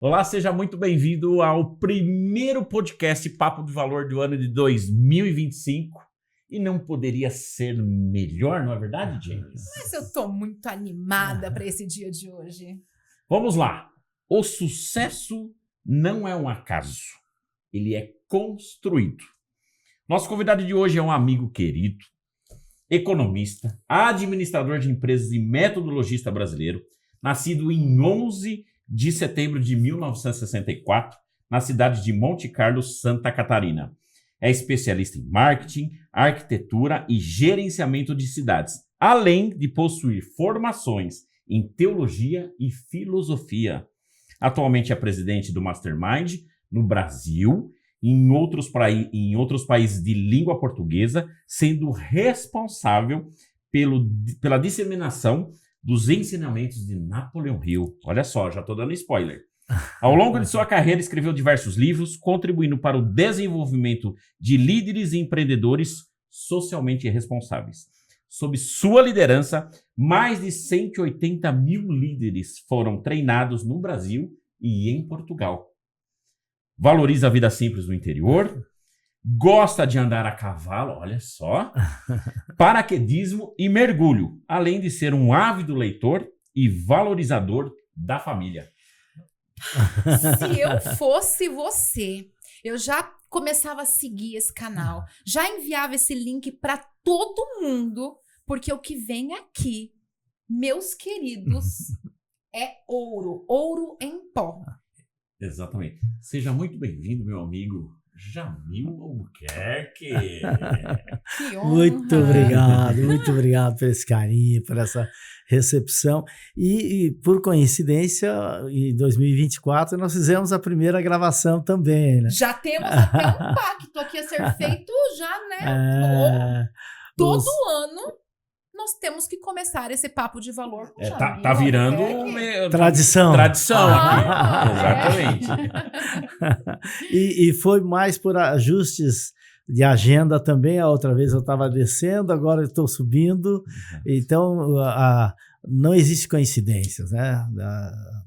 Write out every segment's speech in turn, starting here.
Olá, seja muito bem-vindo ao primeiro podcast Papo de Valor do ano de 2025. E não poderia ser melhor, não é verdade, James? Mas eu tô muito animada para esse dia de hoje. Vamos lá. O sucesso não é um acaso. Ele é construído. Nosso convidado de hoje é um amigo querido, economista, administrador de empresas e metodologista brasileiro, nascido em 11 de setembro de 1964, na cidade de Monte Carlo, Santa Catarina. É especialista em marketing, arquitetura e gerenciamento de cidades, além de possuir formações em teologia e filosofia. Atualmente é presidente do Mastermind no Brasil e em outros países de língua portuguesa, sendo responsável pela disseminação dos ensinamentos de Napoleão Hill. Olha só, já estou dando spoiler. Ao longo de sua carreira, escreveu diversos livros, contribuindo para o desenvolvimento de líderes e empreendedores socialmente responsáveis. Sob sua liderança, mais de 180 mil líderes foram treinados no Brasil e em Portugal. Valoriza a vida simples do interior, gosta de andar a cavalo, olha só, paraquedismo e mergulho, além de ser um ávido leitor e valorizador da família. Se eu fosse você, eu já começava a seguir esse canal, já enviava esse link para todo mundo, porque o que vem aqui, meus queridos, é ouro, ouro em pó. Exatamente. Seja muito bem-vindo, meu amigo Jamil Albuquerque. Que honra. Muito obrigado por esse carinho, por essa recepção. E por coincidência, em 2024, nós fizemos a primeira gravação também, né? Já temos até um pacto aqui a ser feito já, né? Todo ano nós temos que começar esse papo de valor com o Jamil. Tá virando tradição. Tradição aqui. Exatamente. E foi mais por ajustes de agenda também. A outra vez eu estava descendo, agora eu estou subindo. Então, não existe coincidências, né?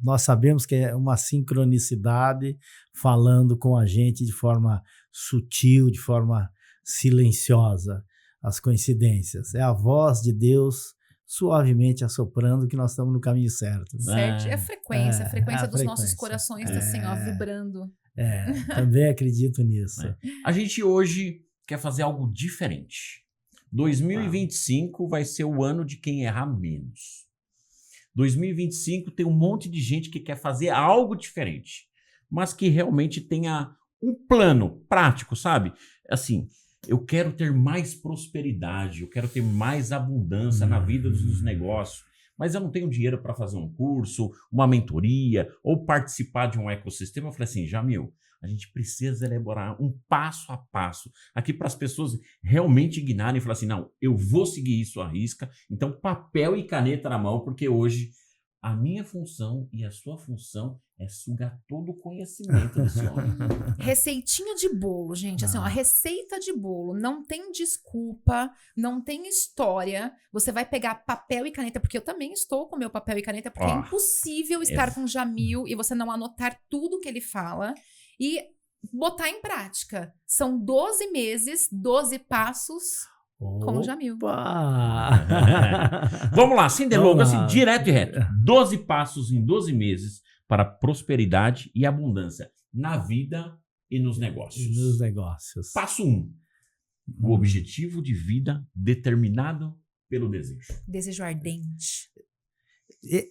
Nós sabemos que é uma sincronicidade falando com a gente de forma sutil, de forma silenciosa. As coincidências. É a voz de Deus suavemente assoprando que nós estamos no caminho certo. Certo. É a frequência dos nossos corações está assim, ó, vibrando. Também acredito nisso. A gente hoje quer fazer algo diferente. 2025 vai ser o ano de quem errar menos. 2025 tem um monte de gente que quer fazer algo diferente, mas que realmente tenha um plano prático, sabe? Assim, eu quero ter mais prosperidade, eu quero ter mais abundância na vida dos negócios, mas eu não tenho dinheiro para fazer um curso, uma mentoria ou participar de um ecossistema. Eu falei assim, Jamil, a gente precisa elaborar um passo a passo aqui para as pessoas realmente guiarem e falar assim, não, eu vou seguir isso à risca, então papel e caneta na mão, porque hoje a minha função e a sua função é sugar todo o conhecimento desse homem. Receitinha de bolo, gente. Assim, ó, receita de bolo. Não tem desculpa, não tem história. Você vai pegar papel e caneta, porque eu também estou com meu papel e caneta, porque é impossível estar com o Jamil e você não anotar tudo que ele fala e botar em prática. São 12 meses, 12 passos com o Jamil. Vamos lá, sem delongas, assim, direto e reto. 12 passos em 12 meses para prosperidade e abundância na vida e nos negócios. Passo 1. O objetivo de vida determinado pelo desejo. Desejo ardente.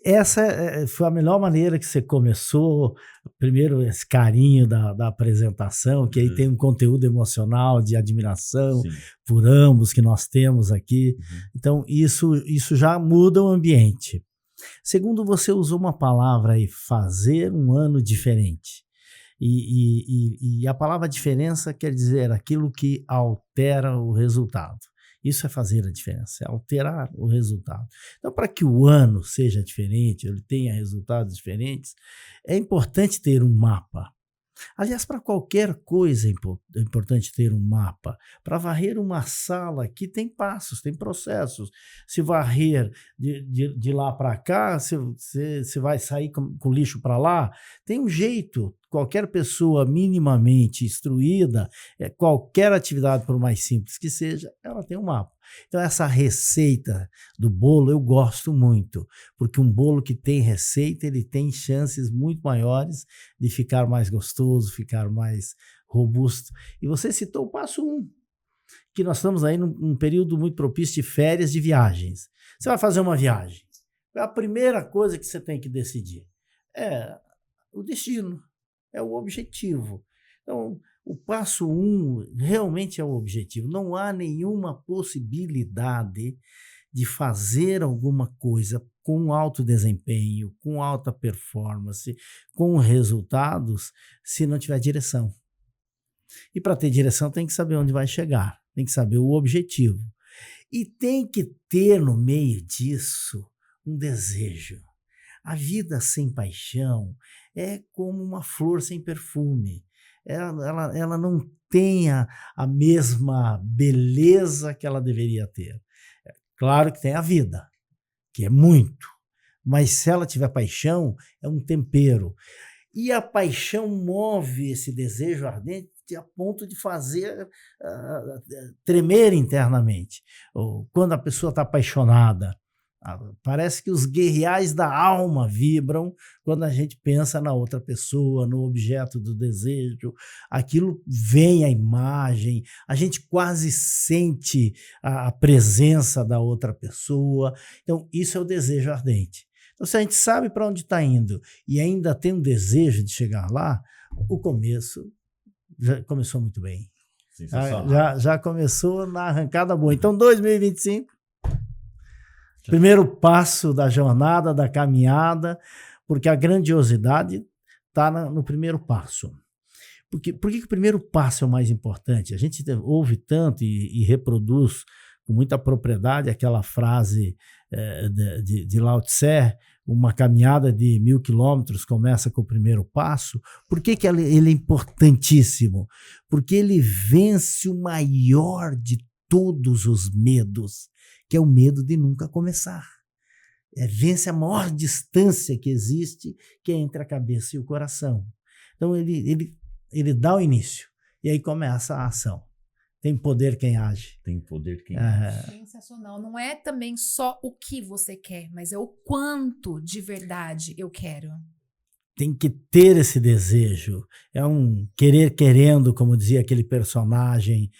Essa foi a melhor maneira que você começou. Primeiro, esse carinho da apresentação, que aí tem um conteúdo emocional de admiração por ambos que nós temos aqui. Então, isso já muda o ambiente. Segundo, você usou uma palavra aí, fazer um ano diferente. E a palavra diferença quer dizer aquilo que altera o resultado. Isso é fazer a diferença, é alterar o resultado. Então, para que o ano seja diferente, ele tenha resultados diferentes, é importante ter um mapa. Aliás, para qualquer coisa é importante ter um mapa. Para varrer uma sala aqui tem passos, tem processos. Se varrer de lá para cá, você vai sair com lixo para lá, tem um jeito. Qualquer pessoa minimamente instruída, qualquer atividade, por mais simples que seja, ela tem um mapa. Então, essa receita do bolo eu gosto muito, porque um bolo que tem receita, ele tem chances muito maiores de ficar mais gostoso, ficar mais robusto. E você citou o passo 1, que nós estamos aí num período muito propício de férias, de viagens. Você vai fazer uma viagem. A primeira coisa que você tem que decidir é o destino, é o objetivo. Então, o passo 1 realmente é o objetivo. Não há nenhuma possibilidade de fazer alguma coisa com alto desempenho, com alta performance, com resultados, se não tiver direção. E para ter direção tem que saber onde vai chegar, tem que saber o objetivo. E tem que ter no meio disso um desejo. A vida sem paixão é como uma flor sem perfume. Ela não tem a mesma beleza que ela deveria ter. Claro que tem a vida, que é muito, mas se ela tiver paixão, é um tempero. E a paixão move esse desejo ardente a ponto de fazer tremer internamente. Quando a pessoa está apaixonada, parece que os guerreais da alma vibram quando a gente pensa na outra pessoa, no objeto do desejo. Aquilo vem à imagem, a gente quase sente a presença da outra pessoa. Então, isso é o desejo ardente. Então, se a gente sabe para onde está indo e ainda tem um desejo de chegar lá, o começo já começou muito bem. Já começou na arrancada boa. Então, 2025... primeiro passo da jornada, da caminhada, porque a grandiosidade está no primeiro passo. Por que o primeiro passo é o mais importante? A gente ouve tanto e reproduz com muita propriedade aquela frase de Lao Tse, uma caminhada de 1000 quilômetros começa com o primeiro passo. Por que ele é importantíssimo? Porque ele vence o maior de todos os medos, que é o medo de nunca começar. Vence a maior distância que existe, que é entre a cabeça e o coração. Então, ele dá o início, e aí começa a ação. Tem poder quem age. Tem poder quem age. Sensacional. Não é também só o que você quer, mas é o quanto de verdade eu quero. Tem que ter esse desejo. É um querer querendo, como dizia aquele personagem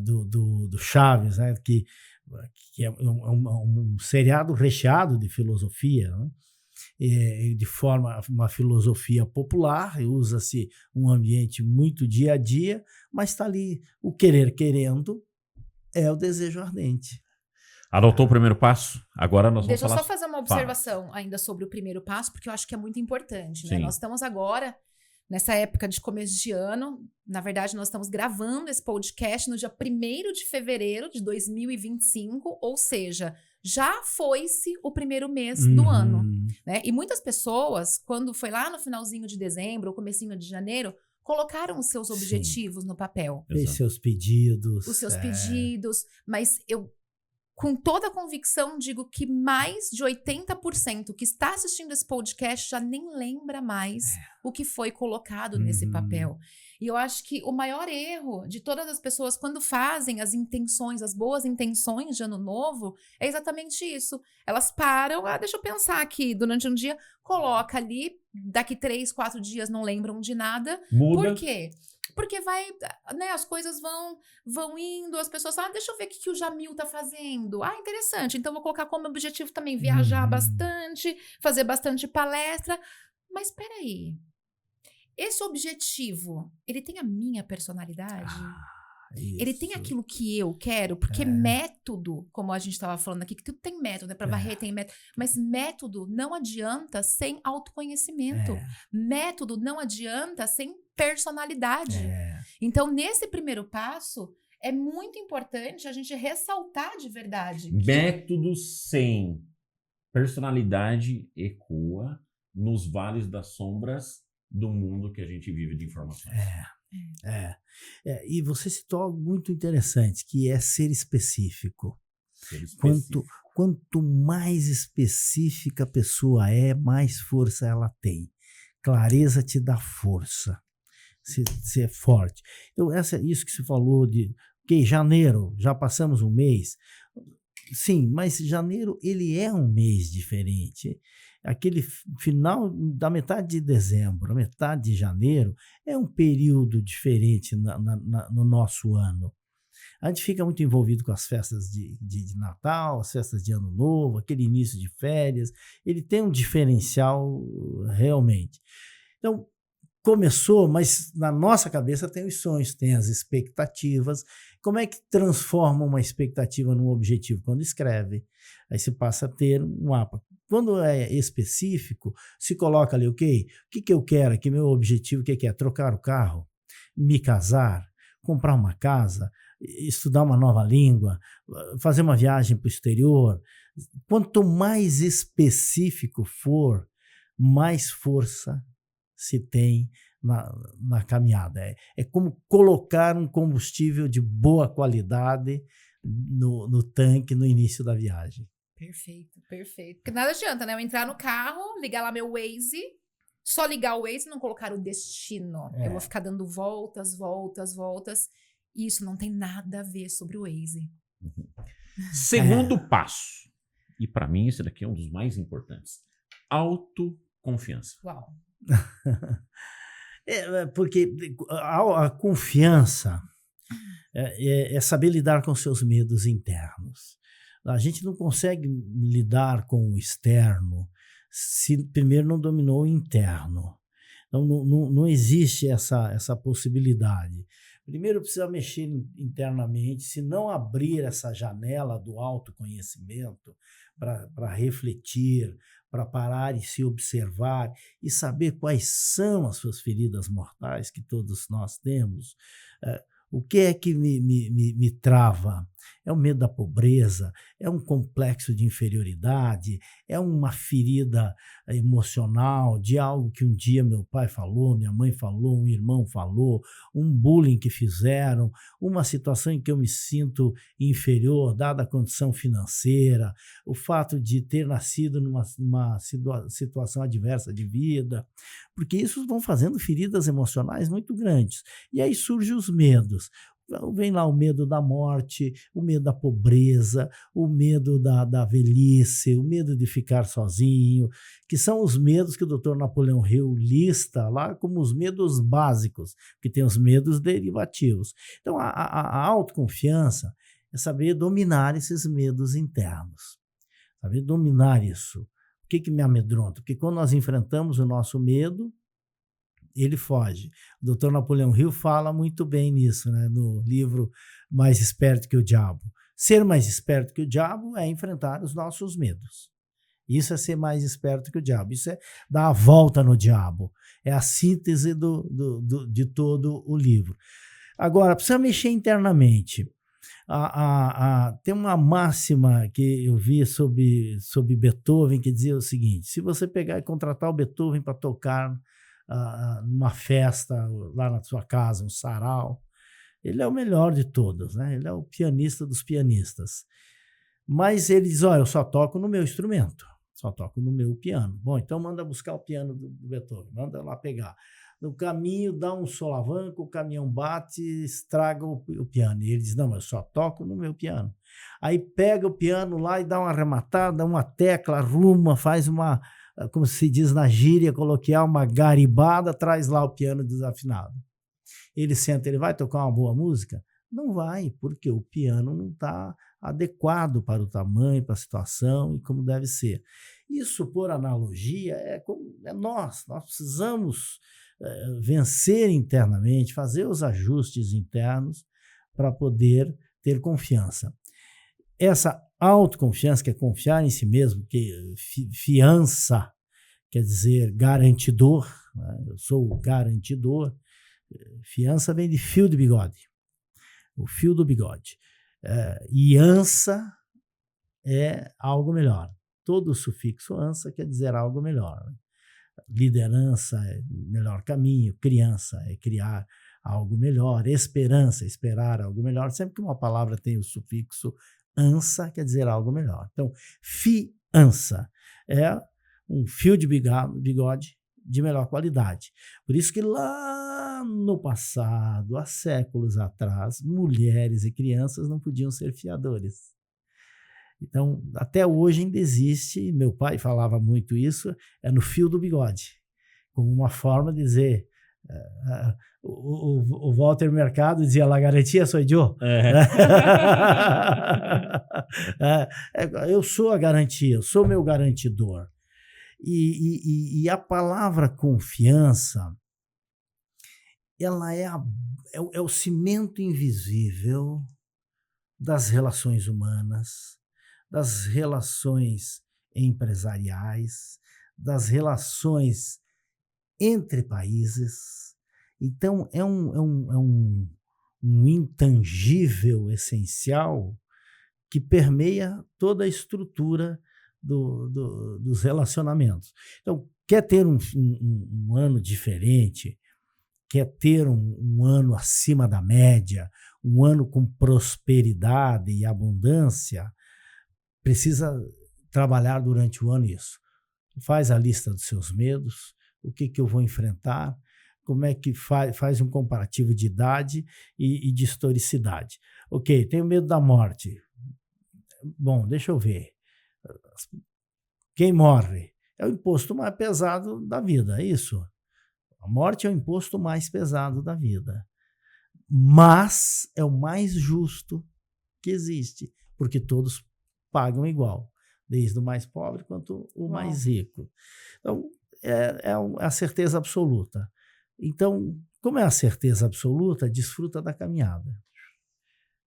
do Chaves, né? que é um seriado recheado de filosofia, né? De uma filosofia popular, usa-se um ambiente muito dia a dia, mas está ali o querer querendo é o desejo ardente. Adotou o primeiro passo? Agora nós vamos Deixa eu falar... só fazer uma observação ainda sobre o primeiro passo, porque eu acho que é muito importante. Né? Nós estamos agora, nessa época de começo de ano, na verdade nós estamos gravando esse podcast no dia 1º de fevereiro de 2025, ou seja, já foi-se o primeiro mês do ano. Né? E muitas pessoas, quando foi lá no finalzinho de dezembro ou comecinho de janeiro, colocaram os seus objetivos no papel. Fez seus pedidos. Os seus pedidos, mas eu, com toda a convicção, digo que mais de 80% que está assistindo esse podcast já nem lembra mais o que foi colocado nesse papel. E eu acho que o maior erro de todas as pessoas quando fazem as intenções, as boas intenções de ano novo, é exatamente isso. Elas param, deixa eu pensar aqui, durante um dia, coloca ali, daqui 3, 4 dias não lembram de nada. Muda. Por quê? Porque vai, né, as coisas vão indo, as pessoas falam, deixa eu ver o que o Jamil tá fazendo. Interessante, então vou colocar como objetivo também viajar bastante, fazer bastante palestra. Mas peraí, esse objetivo, ele tem a minha personalidade? Ele tem aquilo que eu quero? Porque método, como a gente estava falando aqui, que tudo tem método, né? Para varrer tem método. Mas método não adianta sem autoconhecimento. Método não adianta sem personalidade. Então, nesse primeiro passo, é muito importante a gente ressaltar de verdade. Método sem personalidade ecoa nos vales das sombras do mundo que a gente vive de informações. E você citou algo muito interessante, que é ser específico. Ser específico. Quanto mais específica a pessoa é, mais força ela tem. Clareza te dá força. Você é forte. Então, isso que você falou de janeiro, já passamos um mês. Sim, mas janeiro ele é um mês diferente. Aquele final da metade de dezembro, a metade de janeiro, é um período diferente no nosso ano. A gente fica muito envolvido com as festas de Natal, as festas de Ano Novo, aquele início de férias. Ele tem um diferencial realmente. Então, começou, mas na nossa cabeça tem os sonhos, tem as expectativas. Como é que transforma uma expectativa num objetivo? Quando escreve. Aí se passa a ter um mapa. Quando é específico, se coloca ali, ok, o que eu quero aqui, meu objetivo, o que é? Trocar o carro, me casar, comprar uma casa, estudar uma nova língua, fazer uma viagem para o exterior. Quanto mais específico for, mais força se tem na caminhada. É como colocar um combustível de boa qualidade no tanque no início da viagem. Perfeito, perfeito. Porque nada adianta, né? Eu entrar no carro, ligar lá meu Waze, só ligar o Waze e não colocar o destino. Eu vou ficar dando voltas. E isso não tem nada a ver sobre o Waze. Segundo passo, e para mim esse daqui é um dos mais importantes, autoconfiança. Uau. Porque a confiança é saber lidar com seus medos internos. A gente não consegue lidar com o externo se primeiro não dominou o interno. Então não existe essa possibilidade. Primeiro precisa mexer internamente, se não abrir essa janela do autoconhecimento para refletir, para parar e se observar e saber quais são as suas feridas mortais que todos nós temos. O que é que me trava? É o medo da pobreza? É um complexo de inferioridade? É uma ferida emocional de algo que um dia meu pai falou, minha mãe falou, um irmão falou, um bullying que fizeram, uma situação em que eu me sinto inferior, dada a condição financeira, o fato de ter nascido numa situação adversa de vida, porque isso vão fazendo feridas emocionais muito grandes. E aí surgem os medos. Vem lá o medo da morte, o medo da pobreza, o medo da velhice, o medo de ficar sozinho, que são os medos que o Dr. Napoleão Hill lista lá como os medos básicos, que tem os medos derivativos. Então, a autoconfiança é saber dominar esses medos internos, saber dominar isso. O que me amedronta? Porque quando nós enfrentamos o nosso medo, ele foge. O Dr. Napoleão Hill fala muito bem nisso, né, no livro Mais Esperto que o Diabo. Ser mais esperto que o diabo é enfrentar os nossos medos. Isso é ser mais esperto que o diabo. Isso é dar a volta no diabo. É a síntese de todo o livro. Agora, precisa mexer internamente. Tem uma máxima que eu vi sobre Beethoven que dizia o seguinte: se você pegar e contratar o Beethoven para tocar numa festa lá na sua casa, um sarau, ele é o melhor de todos, né? Ele é o pianista dos pianistas. Mas ele diz, eu só toco no meu instrumento, só toco no meu piano. Bom, então manda buscar o piano do Beethoven, manda lá pegar. No caminho dá um solavanco, o caminhão bate, estraga o piano. E ele diz, não, eu só toco no meu piano. Aí pega o piano lá e dá uma arrematada, uma tecla, arruma, faz uma, como se diz na gíria coloquial, uma garibada, traz lá o piano desafinado. Ele senta, ele vai tocar uma boa música? Não vai, porque o piano não está adequado para o tamanho, para a situação e como deve ser. Isso, por analogia, é nós precisamos vencer internamente, fazer os ajustes internos para poder ter confiança. Essa autoconfiança, que é confiar em si mesmo, que fiança, quer dizer garantidor, né? Eu sou o garantidor. Fiança vem de fio de bigode, o fio do bigode. Iança é algo melhor. Todo o sufixo ança quer dizer algo melhor. liderança é melhor caminho, criança é criar algo melhor, esperança, esperar algo melhor. Sempre que uma palavra tem o sufixo ança, quer dizer algo melhor. Então, fiança é um fio de bigode de melhor qualidade. Por isso que lá no passado, há séculos atrás, mulheres e crianças não podiam ser fiadores. Então, até hoje ainda existe, meu pai falava muito isso, é no fio do bigode, como uma forma de dizer, o Walter Mercado dizia, la garantia sou eu. Eu sou a garantia, eu sou meu garantidor. E a palavra confiança, ela é o cimento invisível das relações humanas, das relações empresariais, das relações entre países. Então, é um intangível essencial que permeia toda a estrutura dos relacionamentos. Então, quer ter um ano diferente, quer ter um ano acima da média, um ano com prosperidade e abundância, precisa trabalhar durante o ano isso. Faz a lista dos seus medos, o que eu vou enfrentar, como é que faz um comparativo de idade e de historicidade. Ok, tenho medo da morte. Bom, deixa eu ver. Quem morre é o imposto mais pesado da vida, é isso. A morte é o imposto mais pesado da vida. Mas é o mais justo que existe, porque todos pagam igual, desde o mais pobre quanto o mais rico. Então, é a certeza absoluta. Então, como é a certeza absoluta, desfruta da caminhada.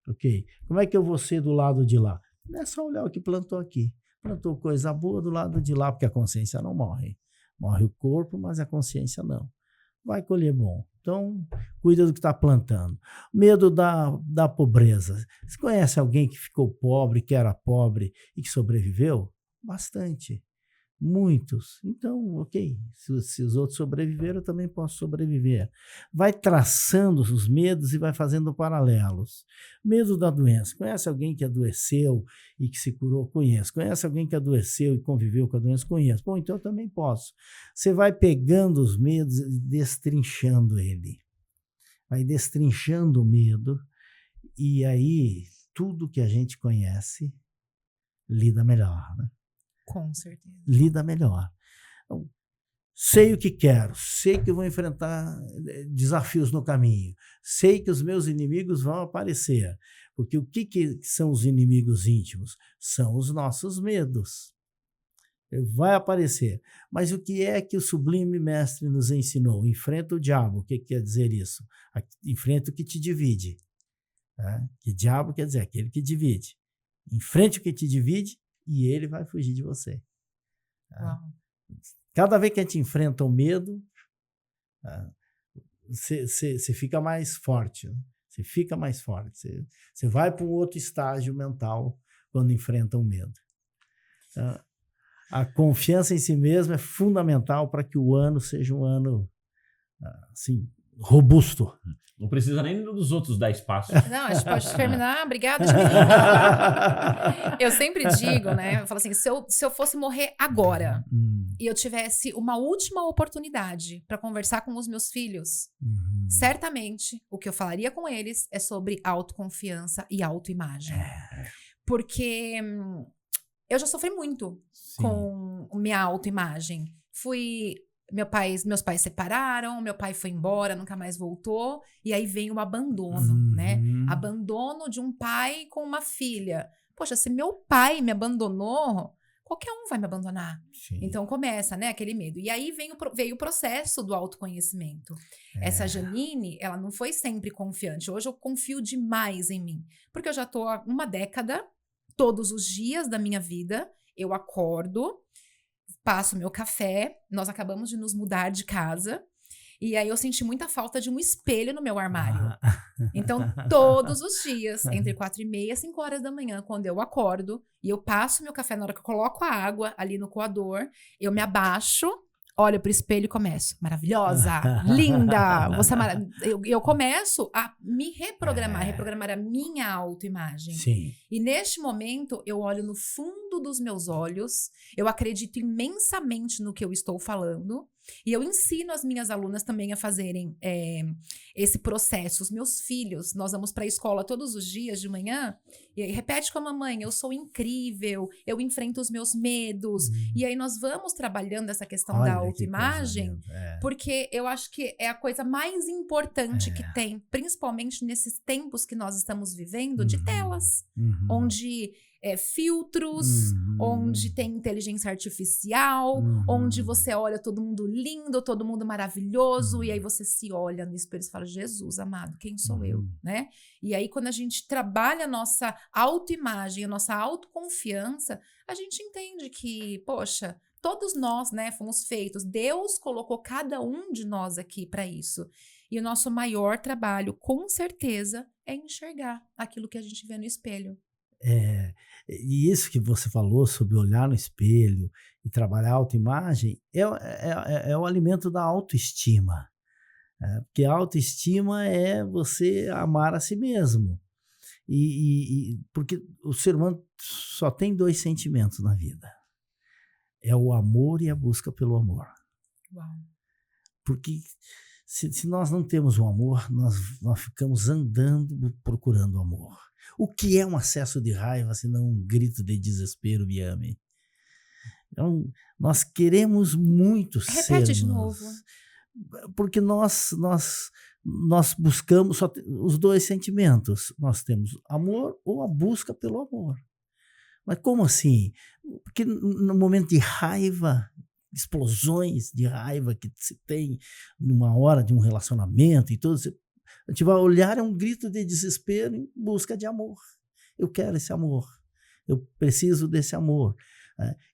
Ok? Como é que eu vou ser do lado de lá? Não é só olhar o que plantou aqui. Plantou coisa boa do lado de lá, porque a consciência não morre. Morre o corpo, mas a consciência não. Vai colher bom. Então, cuida do que está plantando. Medo da pobreza. Você conhece alguém que ficou pobre, que era pobre e que sobreviveu? Bastante. Muitos. Então, ok. Se os outros sobreviveram, eu também posso sobreviver. Vai traçando os medos e vai fazendo paralelos. Medo da doença. Conhece alguém que adoeceu e que se curou? Conheço. Conhece alguém que adoeceu e conviveu com a doença? Conheço. Bom, então eu também posso. Você vai pegando os medos e destrinchando ele. Vai destrinchando o medo e aí tudo que a gente conhece lida melhor, né? Com certeza. Lida melhor. Então, sei o que quero, sei que vou enfrentar desafios no caminho, sei que os meus inimigos vão aparecer, porque o que são os inimigos íntimos? São os nossos medos. Vai aparecer. Mas o que é que o Sublime Mestre nos ensinou? Enfrenta o diabo. O que quer dizer isso? Enfrenta o que te divide. Tá? Que diabo quer dizer aquele que divide. Enfrente o que te divide e ele vai fugir de você. Tá? Cada vez que a gente enfrenta o medo, você fica mais forte. Né? Você fica mais forte. Você vai para um outro estágio mental quando enfrenta o medo. A confiança em si mesmo é fundamental para que o ano seja um ano assim, robusto. Não precisa nem dos outros dar espaço. Não, a gente pode terminar. Obrigada. Eu sempre digo, né? Eu falo assim, se eu fosse morrer agora e eu tivesse uma última oportunidade para conversar com os meus filhos, certamente o que eu falaria com eles é sobre autoconfiança e autoimagem. Porque eu já sofri muito com minha autoimagem. Meus pais separaram, meu pai foi embora, nunca mais voltou, e aí vem o abandono, né? Abandono de um pai com uma filha. Poxa, se meu pai me abandonou, qualquer um vai me abandonar. Sim. Então começa, né, aquele medo. E aí veio o processo do autoconhecimento. Essa Janine, ela não foi sempre confiante. Hoje eu confio demais em mim, porque eu já tô há uma década, todos os dias da minha vida, eu acordo, passo meu café, nós acabamos de nos mudar de casa, e aí eu senti muita falta de um espelho no meu armário. Então, todos os dias, entre 4h30 e 5 horas da manhã, quando eu acordo, e eu passo meu café, na hora que eu coloco a água ali no coador, eu me abaixo, olho pro espelho e começo, maravilhosa, linda, você eu começo a me reprogramar a minha autoimagem. Sim. E neste momento, eu olho no fundo dos meus olhos, eu acredito imensamente no que eu estou falando, e eu ensino as minhas alunas também a fazerem esse processo. Os meus filhos, nós vamos para a escola todos os dias de manhã, e aí repete com a mamãe, eu sou incrível, eu enfrento os meus medos, e aí nós vamos trabalhando essa questão da autoimagem, porque eu acho que é a coisa mais importante que tem, principalmente nesses tempos que nós estamos vivendo, de telas, onde filtros, onde tem inteligência artificial, onde você olha todo mundo lindo, todo mundo maravilhoso, e aí você se olha no espelho e fala, Jesus amado, quem sou eu, né? E aí quando a gente trabalha a nossa autoimagem, a nossa autoconfiança, a gente entende que, poxa, todos nós, né, fomos feitos, Deus colocou cada um de nós aqui para isso. E o nosso maior trabalho, com certeza, é enxergar aquilo que a gente vê no espelho. E isso que você falou sobre olhar no espelho e trabalhar a autoimagem é o alimento da autoestima. Porque a autoestima é você amar a si mesmo. Porque o ser humano só tem 2 sentimentos na vida. É o amor e a busca pelo amor. Uau. Porque se nós não temos o amor, nós ficamos andando procurando o amor. O que é um acesso de raiva, se não um grito de desespero, Miami? Então, nós queremos muito sermos. Repete de novo. Porque nós buscamos só os 2 sentimentos. Nós temos amor ou a busca pelo amor. Mas como assim? Porque no momento de raiva, explosões de raiva que se tem numa hora de um relacionamento e tudo, a gente vai olhar, é um grito de desespero em busca de amor. Eu quero esse amor. Eu preciso desse amor.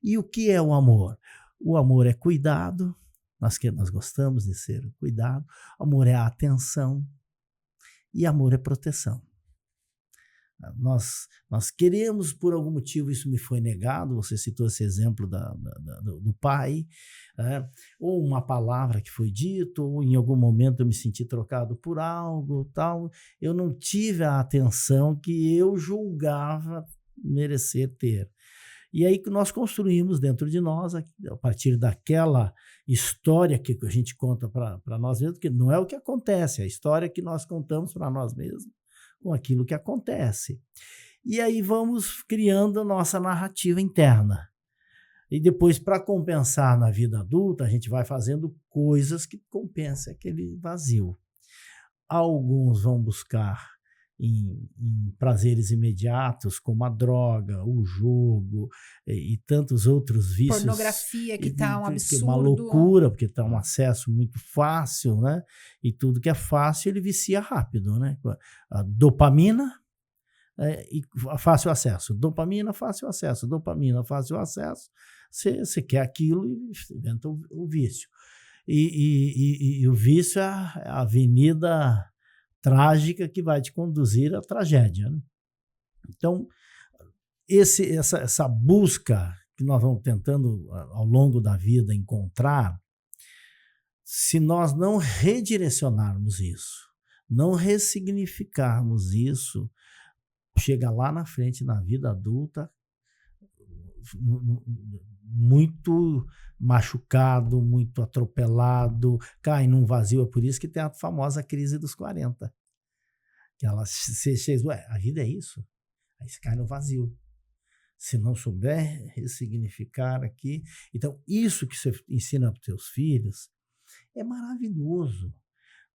E o que é o amor? O amor é cuidado. Nós gostamos de ser cuidado. Amor é a atenção. E amor é proteção. Nós queremos, por algum motivo, isso me foi negado, você citou esse exemplo do pai, ou uma palavra que foi dita, ou em algum momento eu me senti trocado por algo, tal. Eu não tive a atenção que eu julgava merecer ter. E aí que nós construímos dentro de nós, a partir daquela história que a gente conta para nós mesmos, que não é o que acontece, é a história que nós contamos para nós mesmos, com aquilo que acontece. E aí vamos criando a nossa narrativa interna. E depois, para compensar na vida adulta, a gente vai fazendo coisas que compensem aquele vazio. Alguns vão buscar em prazeres imediatos, como a droga, o jogo e tantos outros vícios. Pornografia, que está um absurdo. Que é uma loucura, porque está um acesso muito fácil, né? E tudo que é fácil, ele vicia rápido, né? A dopamina e fácil acesso. Dopamina, fácil acesso. Dopamina, fácil acesso. Você quer aquilo e inventa o vício. E o vício é a avenida trágica que vai te conduzir à tragédia, né? Então, essa busca que nós vamos tentando ao longo da vida encontrar, se nós não redirecionarmos isso, não ressignificarmos isso, chega lá na frente, na vida adulta, muito machucado, muito atropelado, cai num vazio. É por isso que tem a famosa crise dos 40. Que ela a vida é isso. Aí você cai no vazio. Se não souber ressignificar aqui. Então, isso que você ensina para os seus filhos é maravilhoso,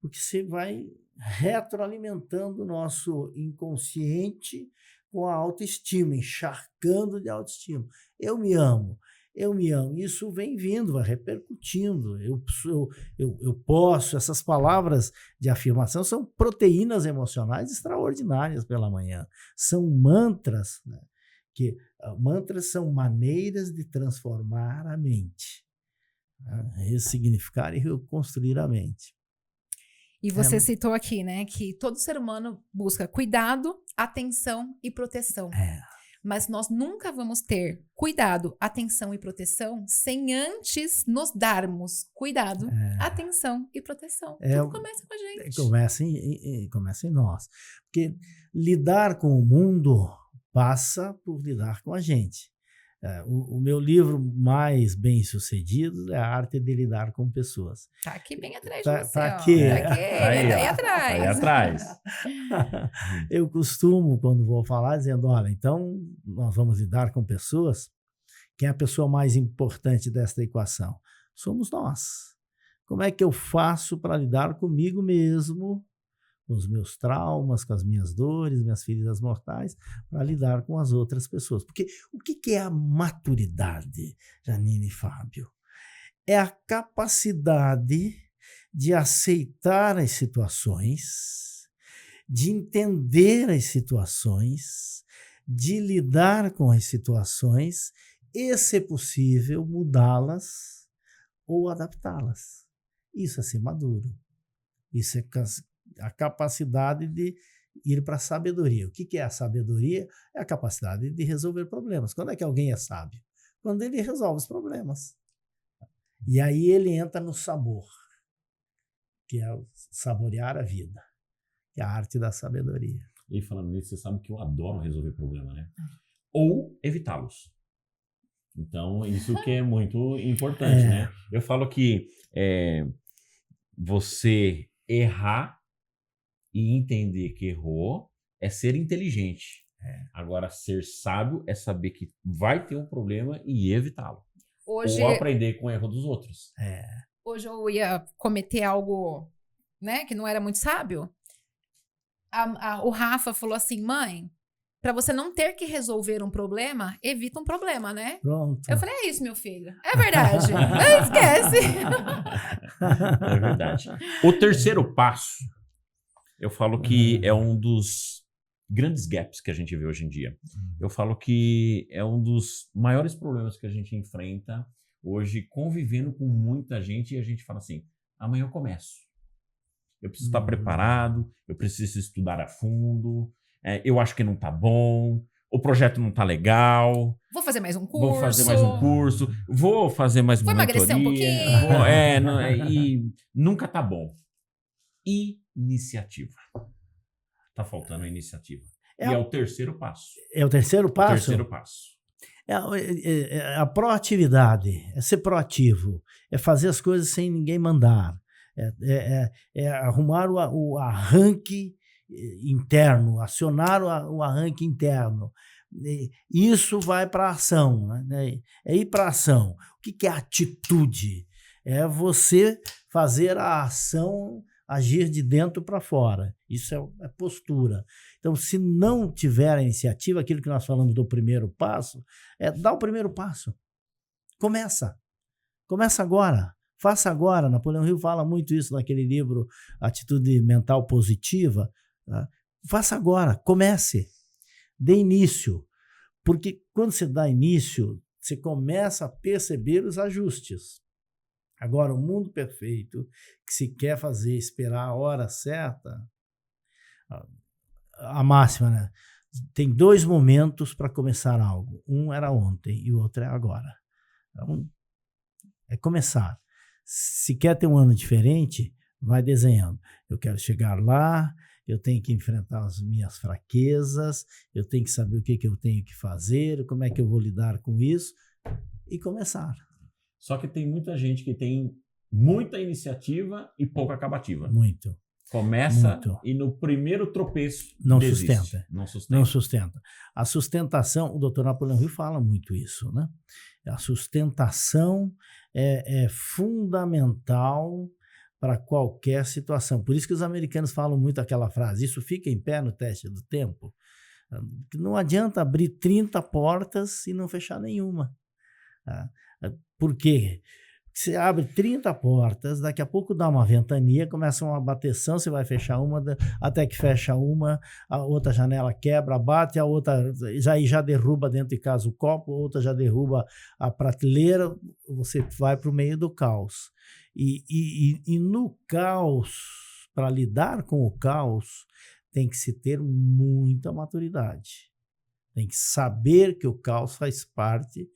porque você vai retroalimentando o nosso inconsciente com a autoestima, encharcando de autoestima. Eu me amo. Isso vem vindo, vai repercutindo. Eu posso. Essas palavras de afirmação são proteínas emocionais extraordinárias pela manhã. São mantras, né? Mantras são maneiras de transformar a mente, né? Ressignificar e reconstruir a mente. E você citou aqui, né, que todo ser humano busca cuidado, atenção e proteção. Mas nós nunca vamos ter cuidado, atenção e proteção sem antes nos darmos cuidado, atenção e proteção. Tudo começa com a gente. Começa em nós. Porque lidar com o mundo passa por lidar com a gente. O meu livro mais bem sucedido é A Arte de Lidar com Pessoas. Tá aqui bem atrás de você. Tá aqui. Aí atrás. Aí atrás. Eu costumo, quando vou falar, dizendo, olha, então nós vamos lidar com pessoas. Quem é a pessoa mais importante desta equação? Somos nós. Como é que eu faço para lidar comigo mesmo, com os meus traumas, com as minhas dores, minhas feridas mortais, para lidar com as outras pessoas? Porque o que é a maturidade, Janine e Fábio? É a capacidade de aceitar as situações, de entender as situações, de lidar com as situações e, se possível, mudá-las ou adaptá-las. Isso é ser maduro. Isso é a capacidade de ir para a sabedoria. O que é a sabedoria? É a capacidade de resolver problemas. Quando é que alguém é sábio? Quando ele resolve os problemas. E aí ele entra no sabor, que é o saborear a vida, que é a arte da sabedoria. E falando nisso, você sabe que eu adoro resolver problema, né? Ou evitá-los. Então, isso que é muito importante, né? Eu falo que você errar e entender que errou é ser inteligente. Agora, ser sábio é saber que vai ter um problema e evitá-lo. Ou aprender com o erro dos outros. Hoje eu ia cometer algo, né, que não era muito sábio. O Rafa falou assim, mãe, para você não ter que resolver um problema, evita um problema, né? Pronto. Eu falei, é isso, meu filho. É verdade. Não esquece. É verdade. O terceiro passo, eu falo que é um dos grandes gaps que a gente vê hoje em dia. Eu falo que é um dos maiores problemas que a gente enfrenta hoje, convivendo com muita gente, e a gente fala assim, amanhã eu começo. Eu preciso estar preparado, eu preciso estudar a fundo, eu acho que não tá bom, o projeto não tá legal. Vou fazer mais um curso. Vou fazer mais um curso, vou fazer mais uma mentoria. Vou emagrecer um pouquinho. E nunca tá bom. Iniciativa. Tá faltando a iniciativa. E é o terceiro passo. É o terceiro passo? O terceiro passo. É a proatividade, é ser proativo, é fazer as coisas sem ninguém mandar, é arrumar o arranque interno, acionar o arranque interno. Isso vai para a ação, né? É ir para a ação. O que é atitude? É você fazer a ação agir de dentro para fora. Isso é postura. Então, se não tiver a iniciativa, aquilo que nós falamos do primeiro passo, dá o primeiro passo. Começa. Começa agora. Faça agora. Napoleão Hill fala muito isso naquele livro Atitude Mental Positiva. Tá? Faça agora. Comece. Dê início. Porque quando você dá início, você começa a perceber os ajustes. Agora, o mundo perfeito, que se quer fazer esperar a hora certa, a máxima, né? Tem 2 momentos para começar algo. Um era ontem e o outro é agora. Então, é começar. Se quer ter um ano diferente, vai desenhando. Eu quero chegar lá, eu tenho que enfrentar as minhas fraquezas, eu tenho que saber o que eu tenho que fazer, como é que eu vou lidar com isso, e começar. Só que tem muita gente que tem muita iniciativa e pouca acabativa. Muito. Começa e no primeiro tropeço não desiste. sustenta. Não sustenta. A sustentação, o Dr. Napoleão Hill fala muito isso, né? A sustentação é fundamental para qualquer situação. Por isso que os americanos falam muito aquela frase, isso fica em pé no teste do tempo. Não adianta abrir 30 portas e não fechar nenhuma. Por quê? Você abre 30 portas, daqui a pouco dá uma ventania, começa uma bateção, você vai fechar uma, até que fecha uma, a outra janela quebra, bate, a outra já derruba dentro de casa o copo, a outra já derruba a prateleira, você vai para o meio do caos. E no caos, para lidar com o caos, tem que se ter muita maturidade. Tem que saber que o caos faz parte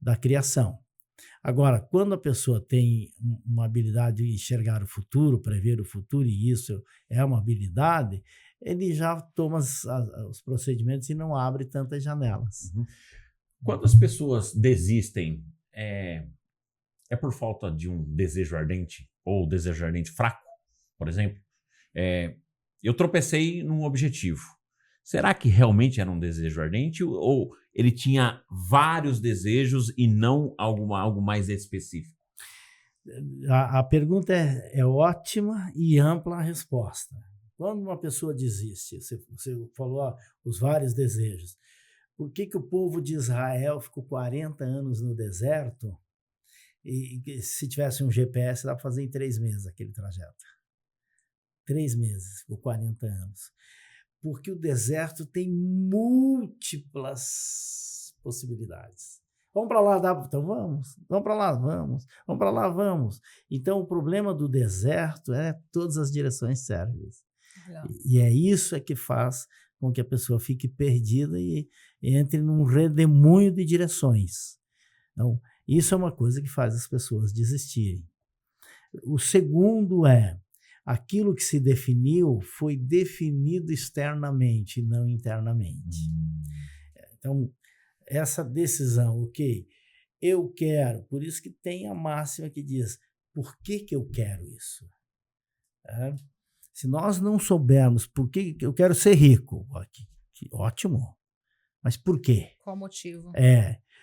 da criação. Agora, quando a pessoa tem uma habilidade de enxergar o futuro, prever o futuro, e isso é uma habilidade, ele já toma os procedimentos e não abre tantas janelas. Uhum. Quando as pessoas desistem, é por falta de um desejo ardente ou desejo ardente fraco, por exemplo? Eu tropecei num objetivo. Será que realmente era um desejo ardente ou ele tinha vários desejos e não algo mais específico? A pergunta é ótima e ampla a resposta. Quando uma pessoa desiste, você falou os vários desejos. Por que o povo de Israel ficou 40 anos no deserto e se tivesse um GPS dá para fazer em 3 meses aquele trajeto? 3 meses, ficou 40 anos. Porque o deserto tem múltiplas possibilidades. Vamos para lá, então vamos. Vamos para lá, vamos. Vamos para lá, vamos. Então, o problema do deserto é todas as direções servem. E é isso que faz com que a pessoa fique perdida e entre num redemoinho de direções. Então, isso é uma coisa que faz as pessoas desistirem. O segundo aquilo que se definiu foi definido externamente e não internamente. Então, essa decisão, ok, eu quero, por isso que tem a máxima que diz, por que eu quero isso? Se nós não soubermos por que eu quero ser rico, ótimo, mas por quê? Qual o motivo?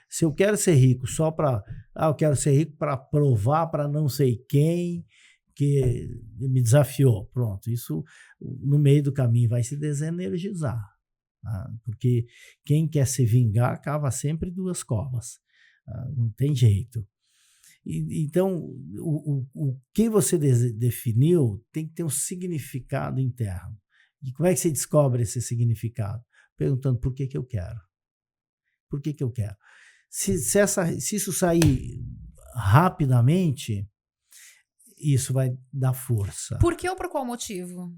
Se eu quero ser rico só para, eu quero ser rico para provar para não sei quem, que me desafiou, pronto, isso no meio do caminho vai se desenergizar, tá? Porque quem quer se vingar cava sempre 2 covas, não tem jeito. Então, o que você definiu tem que ter um significado interno. E como é que você descobre esse significado? Perguntando por que eu quero. Por que eu quero? Se isso sair rapidamente, isso vai dar força. Por que ou por qual motivo?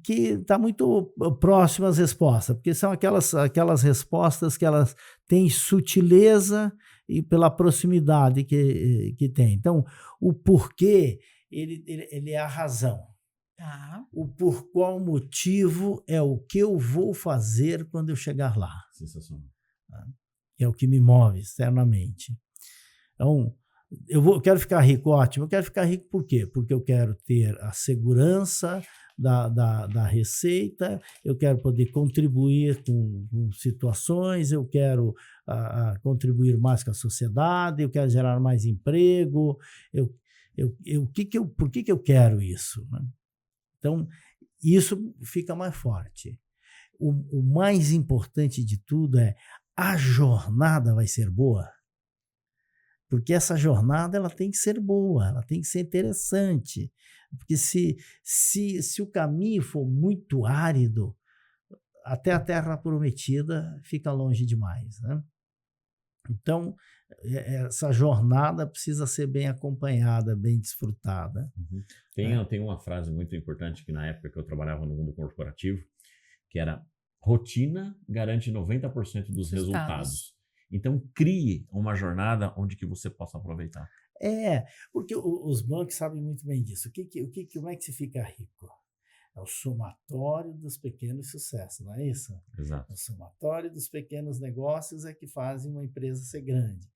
Que está muito próximo às respostas, porque são aquelas respostas que elas têm sutileza e pela proximidade que tem. Então, o porquê, ele é a razão. Tá. O por qual motivo é o que eu vou fazer quando eu chegar lá. Sensacional. É o que me move externamente. Então, eu quero ficar rico, ótimo. Eu quero ficar rico por quê? Porque eu quero ter a segurança da receita, eu quero poder contribuir com situações, eu quero contribuir mais com a sociedade, eu quero gerar mais emprego. Por que eu quero isso? Né? Então, isso fica mais forte. O mais importante de tudo a jornada vai ser boa. Porque essa jornada ela tem que ser boa, ela tem que ser interessante. Porque se o caminho for muito árido, até a terra prometida fica longe demais, né? Então, essa jornada precisa ser bem acompanhada, bem desfrutada. Uhum. Tem uma frase muito importante que na época que eu trabalhava no mundo corporativo, que era: rotina garante 90% dos resultados. Então, crie uma jornada onde que você possa aproveitar. Porque os bancos sabem muito bem disso. Como é que se fica rico? É o somatório dos pequenos sucessos, não é isso? Exato. O somatório dos pequenos negócios é que fazem uma empresa ser grande.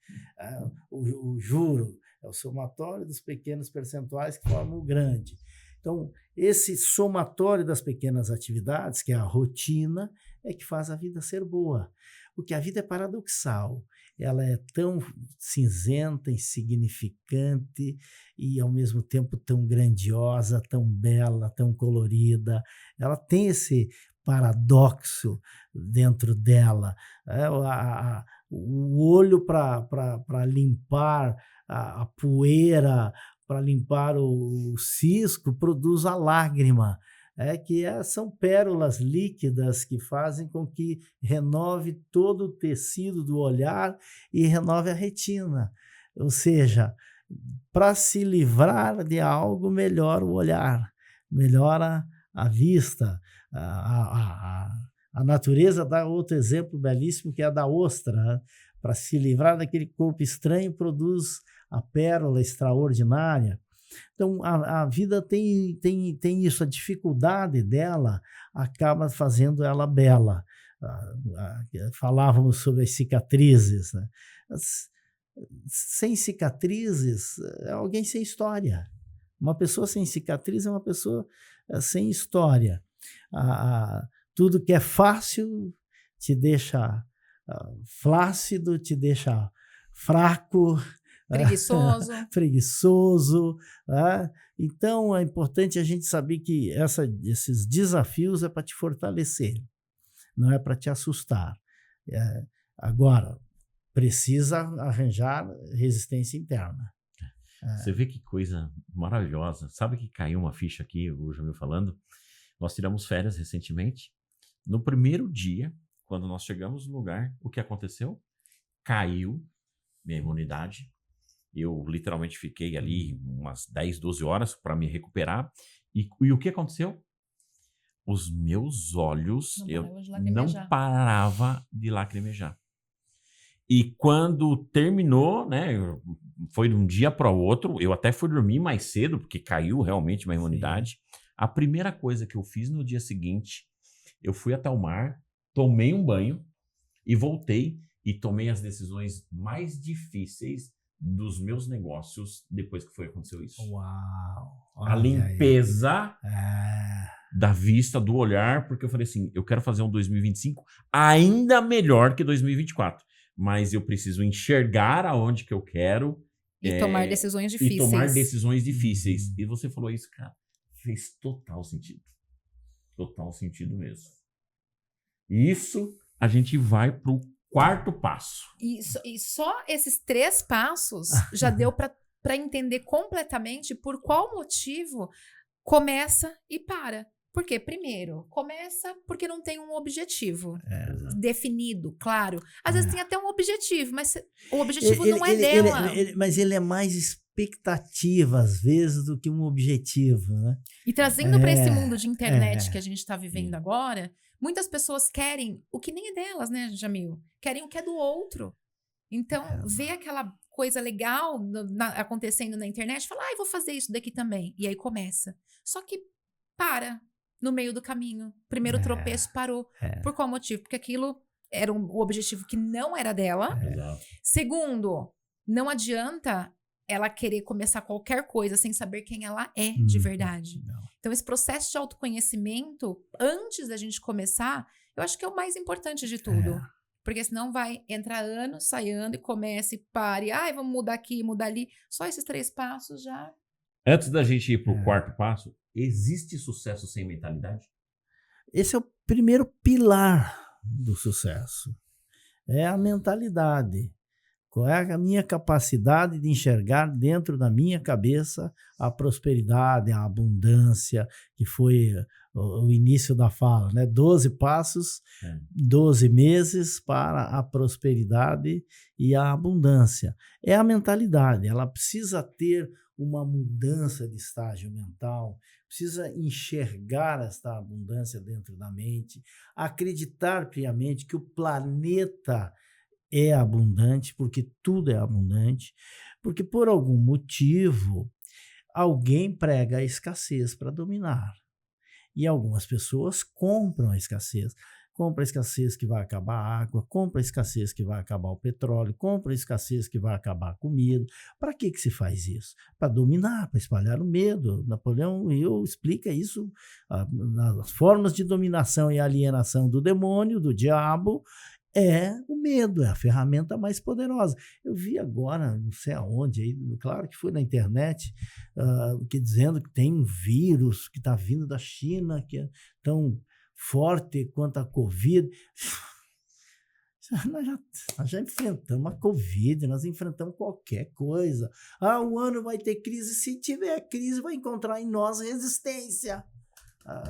O juro é o somatório dos pequenos percentuais que formam o grande. Então, esse somatório das pequenas atividades, que é a rotina, é que faz a vida ser boa. Porque a vida é paradoxal, ela é tão cinzenta, insignificante e, ao mesmo tempo, tão grandiosa, tão bela, tão colorida. Ela tem esse paradoxo dentro dela. O olho para limpar a poeira, para limpar o cisco, produz a lágrima. São pérolas líquidas que fazem com que renove todo o tecido do olhar e renove a retina. Ou seja, para se livrar de algo, melhora o olhar, melhora a vista, a A natureza dá outro exemplo belíssimo, que é a da ostra, né? Para se livrar daquele corpo estranho, produz a pérola extraordinária. Então, a vida tem isso, a dificuldade dela acaba fazendo ela bela. Falávamos sobre as cicatrizes, né? Sem cicatrizes, é alguém sem história. Uma pessoa sem cicatriz é uma pessoa sem história. Tudo que é fácil te deixa flácido, te deixa fraco, preguiçoso. preguiçoso. Então, é importante a gente saber que esses desafios é para te fortalecer, não é para te assustar. Agora, precisa arranjar resistência interna. Você vê que coisa maravilhosa. Sabe que caiu uma ficha aqui, o Jamil falando? Nós tiramos férias recentemente. No primeiro dia, quando nós chegamos no lugar, o que aconteceu? Caiu minha imunidade. Eu literalmente fiquei ali umas 10, 12 horas para me recuperar. E o que aconteceu? Os meus olhos, eu não parava de lacrimejar. E quando terminou, né, foi de um dia para o outro, eu até fui dormir mais cedo, porque caiu realmente uma imunidade. Sim. A primeira coisa que eu fiz no dia seguinte, eu fui até o mar, tomei um banho e voltei e tomei as decisões mais difíceis dos meus negócios depois que aconteceu isso. Uau! A limpeza da vista, do olhar, porque eu falei assim, eu quero fazer um 2025 ainda melhor que 2024. Mas eu preciso enxergar aonde que eu quero. E tomar decisões difíceis. E tomar decisões difíceis. E você falou isso, cara, fez total sentido. Total sentido mesmo. Isso a gente vai pro quarto passo. E só esses 3 passos já deu para entender completamente por qual motivo começa e para. Por quê? Primeiro, começa porque não tem um objetivo definido, claro. Às vezes tem até um objetivo, mas o objetivo não é dela. Mas ele é mais expectativa, às vezes, do que um objetivo, né? E trazendo para esse mundo de internet que a gente está vivendo agora, muitas pessoas querem o que nem é delas, né, Jamil? Querem o que é do outro. Então, vê aquela coisa legal acontecendo na internet, fala, vou fazer isso daqui também. E aí começa. Só que para no meio do caminho. Primeiro tropeço, parou. Por qual motivo? Porque aquilo era o objetivo que não era dela. Segundo, não adianta ela querer começar qualquer coisa sem saber quem ela é de verdade. Não. Então, esse processo de autoconhecimento, antes da gente começar, eu acho que é o mais importante de tudo. Porque senão vai entrar ano, sai ano e começa e pare. Vamos mudar aqui, mudar ali. Só esses 3 passos já. Antes da gente ir para o quarto passo, existe sucesso sem mentalidade? Esse é o primeiro pilar do sucesso. É a mentalidade. Qual é a minha capacidade de enxergar dentro da minha cabeça a prosperidade, a abundância, que foi o início da fala, né? 12 passos, 12 meses para a prosperidade e a abundância. É a mentalidade, ela precisa ter uma mudança de estágio mental, precisa enxergar esta abundância dentro da mente, acreditar piamente que o planeta é abundante, porque tudo é abundante, porque por algum motivo alguém prega a escassez para dominar. E algumas pessoas compram a escassez. Compra a escassez que vai acabar a água, compra a escassez que vai acabar o petróleo, compra a escassez que vai acabar a comida. Para que se faz isso? Para dominar, para espalhar o medo. Napoleão Hill explica isso nas formas de dominação e alienação do demônio, do diabo. É o medo, é a ferramenta mais poderosa. Eu vi agora, não sei aonde, aí, claro que foi na internet, que dizendo que tem um vírus que está vindo da China, que é tão forte quanto a Covid. Nós já enfrentamos a Covid, nós enfrentamos qualquer coisa. O ano vai ter crise, se tiver crise, vai encontrar em nós resistência.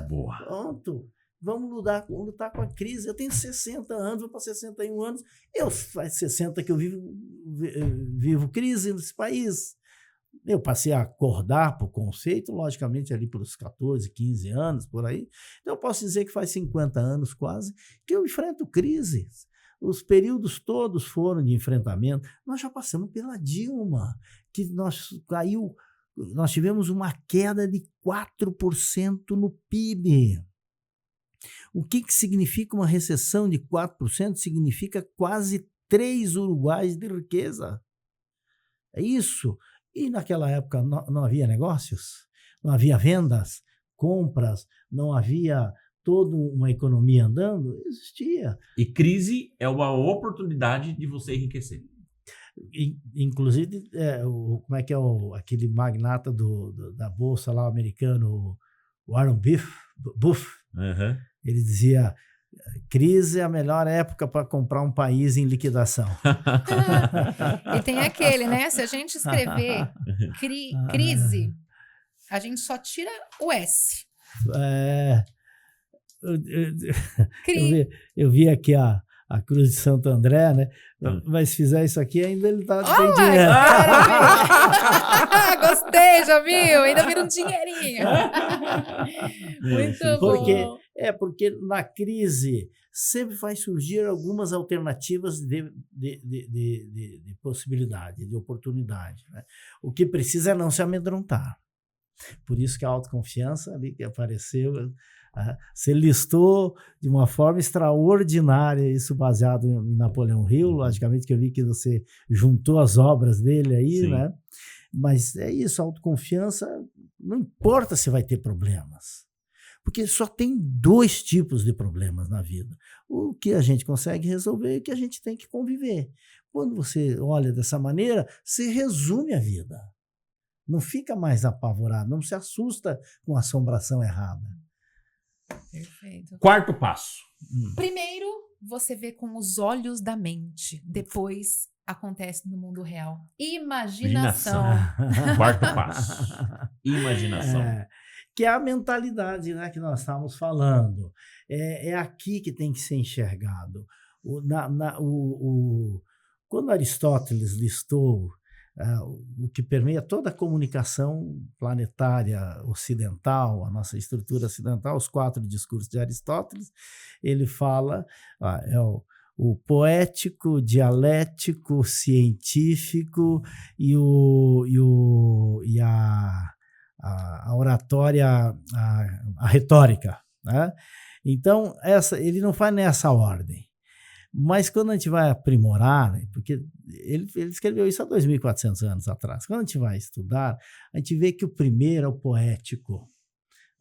Boa. Pronto. Vamos lutar com a crise. Eu tenho 60 anos, vou para 61 anos. Faz 60 que eu vivo crise nesse país. Eu passei a acordar para o conceito, logicamente, ali pelos 14, 15 anos, por aí. Então, eu posso dizer que faz 50 anos quase que eu enfrento crises. Os períodos todos foram de enfrentamento. Nós já passamos pela Dilma, que nós tivemos uma queda de 4% no PIB. O que significa uma recessão de 4%? Significa quase 3 Uruguais de riqueza. É isso. E naquela época não havia negócios, não havia vendas, compras, não havia toda uma economia andando, existia. E crise é uma oportunidade de você enriquecer. Inclusive, como é que é aquele magnata da bolsa lá americano, o Warren Buffett, ele dizia: crise é a melhor época para comprar um país em liquidação. E tem aquele, né? Se a gente escrever crise, a gente só tira o S. Eu vi aqui a Cruz de Santo André, né? Mas se fizer isso aqui, ainda ele tá bem dinheiro. Gostei, já viu? Ainda vira um dinheirinho. Muito bom. Porque na crise sempre vai surgir algumas alternativas de possibilidade, de oportunidade, né? O que precisa é não se amedrontar. Por isso que a autoconfiança ali que apareceu, você listou de uma forma extraordinária, isso baseado em Napoleão Hill, logicamente que eu vi que você juntou as obras dele aí, sim, né? Mas é isso, a autoconfiança, não importa se vai ter problemas, porque só tem 2 tipos de problemas na vida: o que a gente consegue resolver e o que a gente tem que conviver. Quando você olha dessa maneira, você resume a vida. Não fica mais apavorado, não se assusta com a assombração errada. Perfeito. 4º passo. Primeiro, você vê com os olhos da mente. Depois, acontece no mundo real. Imaginação. 4º passo. Imaginação. Que é a mentalidade, né, que nós estávamos falando. É aqui que tem que ser enxergado. Quando Aristóteles listou o que permeia toda a comunicação planetária ocidental, a nossa estrutura ocidental, os 4 discursos de Aristóteles, ele fala, o poético, dialético, científico e a oratória, a retórica, né? Então, ele não faz nessa ordem. Mas quando a gente vai aprimorar, né, porque ele escreveu isso há 2.400 anos atrás, quando a gente vai estudar, a gente vê que o primeiro é o poético.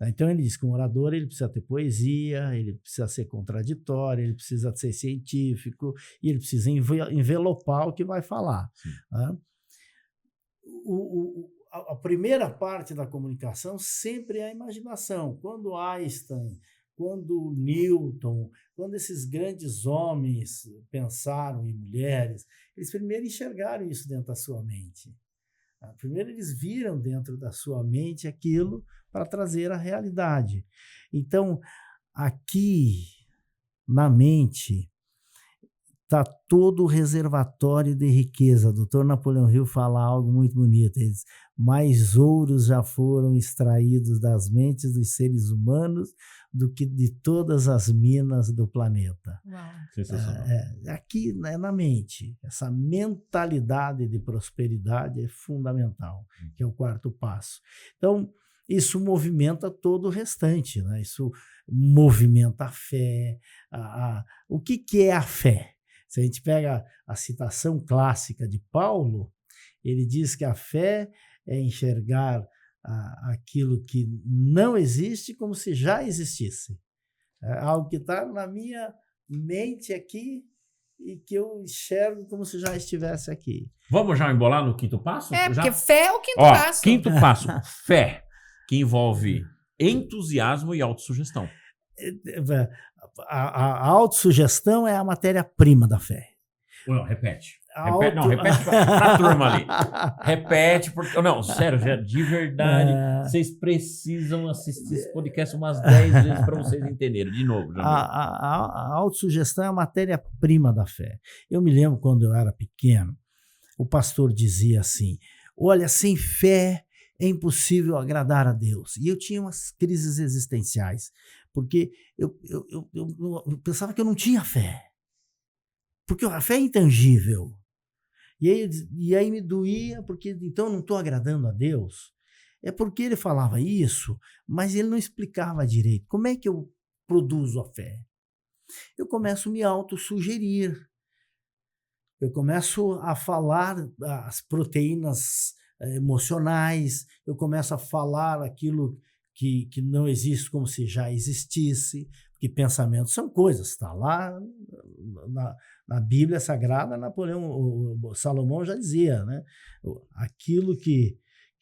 Então ele diz que um orador ele precisa ter poesia, ele precisa ser contraditório, ele precisa ser científico, e ele precisa envelopar o que vai falar. Né? A primeira parte da comunicação sempre é a imaginação. Quando Einstein, quando Newton, quando esses grandes homens pensaram em mulheres, eles primeiro enxergaram isso dentro da sua mente. Primeiro eles viram dentro da sua mente aquilo para trazer a realidade. Então, aqui na mente está todo o reservatório de riqueza. O doutor Napoleão Hill fala algo muito bonito. Ele diz: mais ouros já foram extraídos das mentes dos seres humanos do que de todas as minas do planeta. Sensacional. Aqui na mente, essa mentalidade de prosperidade é fundamental, que é o 4º passo. Então, isso movimenta todo o restante, né? Isso movimenta a fé. O que é a fé? Se a gente pega a citação clássica de Paulo, ele diz que a fé é enxergar aquilo que não existe como se já existisse. É algo que está na minha mente aqui e que eu enxergo como se já estivesse aqui. Vamos já embolar no 5º passo? Porque fé é o 5º passo. 5º passo, fé, que envolve entusiasmo e autossugestão. A autossugestão é a matéria-prima da fé. Não, repete. Repete pra turma ali. Repete, porque... Não, sério, de verdade, vocês precisam assistir esse podcast umas 10 vezes para vocês entenderem. De novo. A autossugestão é a matéria-prima da fé. Eu me lembro quando eu era pequeno, o pastor dizia assim: olha, sem fé é impossível agradar a Deus. E eu tinha umas crises existenciais, porque eu pensava que eu não tinha fé, porque a fé é intangível. E aí me doía, porque então eu não estou agradando a Deus. É porque ele falava isso, mas ele não explicava direito. Como é que eu produzo a fé? Eu começo a me autossugerir. Eu começo a falar as proteínas emocionais, eu começo a falar aquilo que não existe como se já existisse, porque pensamentos são coisas, está lá na Bíblia Sagrada, Salomão já dizia, né? Aquilo que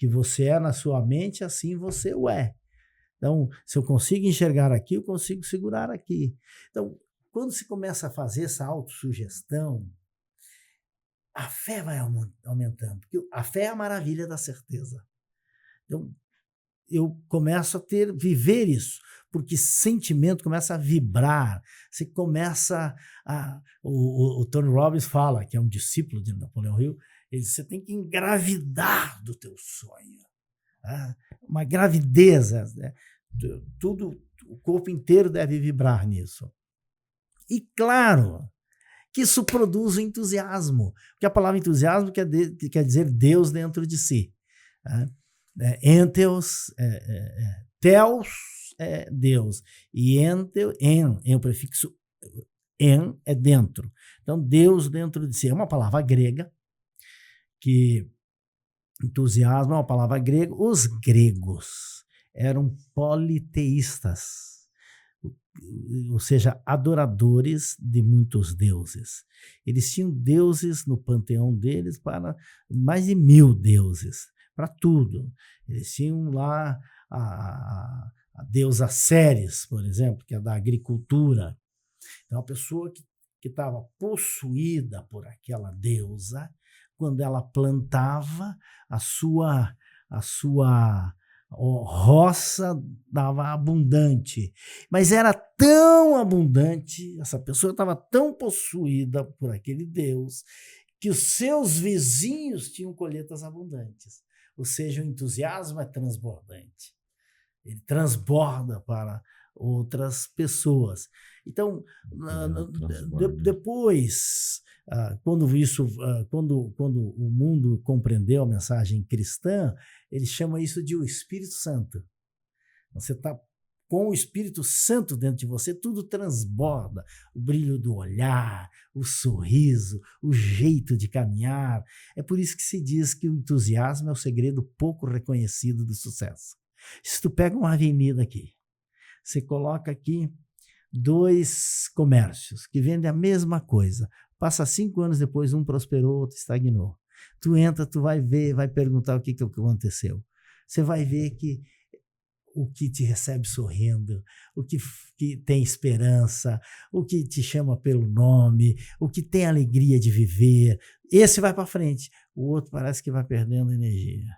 você é na sua mente, assim você o é. Então, se eu consigo enxergar aqui, eu consigo segurar aqui. Então, quando se começa a fazer essa autossugestão, a fé vai aumentando, porque a fé é a maravilha da certeza. Então, eu começo a viver isso, porque sentimento começa a vibrar, você começa a... O Tony Robbins fala, que é um discípulo de Napoleão Hill, ele diz, você tem que engravidar do teu sonho. Tá? Uma gravidez, né? Tudo, o corpo inteiro deve vibrar nisso. E claro que isso produz o entusiasmo, porque a palavra entusiasmo quer dizer Deus dentro de si. Tá? Enteos, Theos é Deus, e o prefixo en é dentro. Então, Deus dentro de si. É uma palavra grega, que entusiasmo é uma palavra grega. Os gregos eram politeístas, ou seja, adoradores de muitos deuses. Eles tinham deuses no panteão deles, para mais de 1000 deuses, para tudo. Eles tinham lá a deusa Ceres, por exemplo, que é da agricultura. Então, a pessoa que estava possuída por aquela deusa, quando ela plantava a sua roça, dava abundante. Mas era tão abundante, essa pessoa estava tão possuída por aquele Deus, que os seus vizinhos tinham colheitas abundantes. Ou seja, o entusiasmo é transbordante. Ele transborda para outras pessoas. Então, depois, quando o mundo compreendeu a mensagem cristã, ele chama isso de o Espírito Santo. Você está com o Espírito Santo dentro de você, tudo transborda. O brilho do olhar, o sorriso, o jeito de caminhar. É por isso que se diz que o entusiasmo é o segredo pouco reconhecido do sucesso. Se tu pega uma avenida aqui, você coloca aqui 2 comércios que vendem a mesma coisa, passa 5 anos depois, um prosperou, outro estagnou. Tu entra, tu vai ver, vai perguntar o que aconteceu. Você vai ver que o que te recebe sorrindo, o que tem esperança, o que te chama pelo nome, o que tem alegria de viver, esse vai para frente. O outro parece que vai perdendo energia.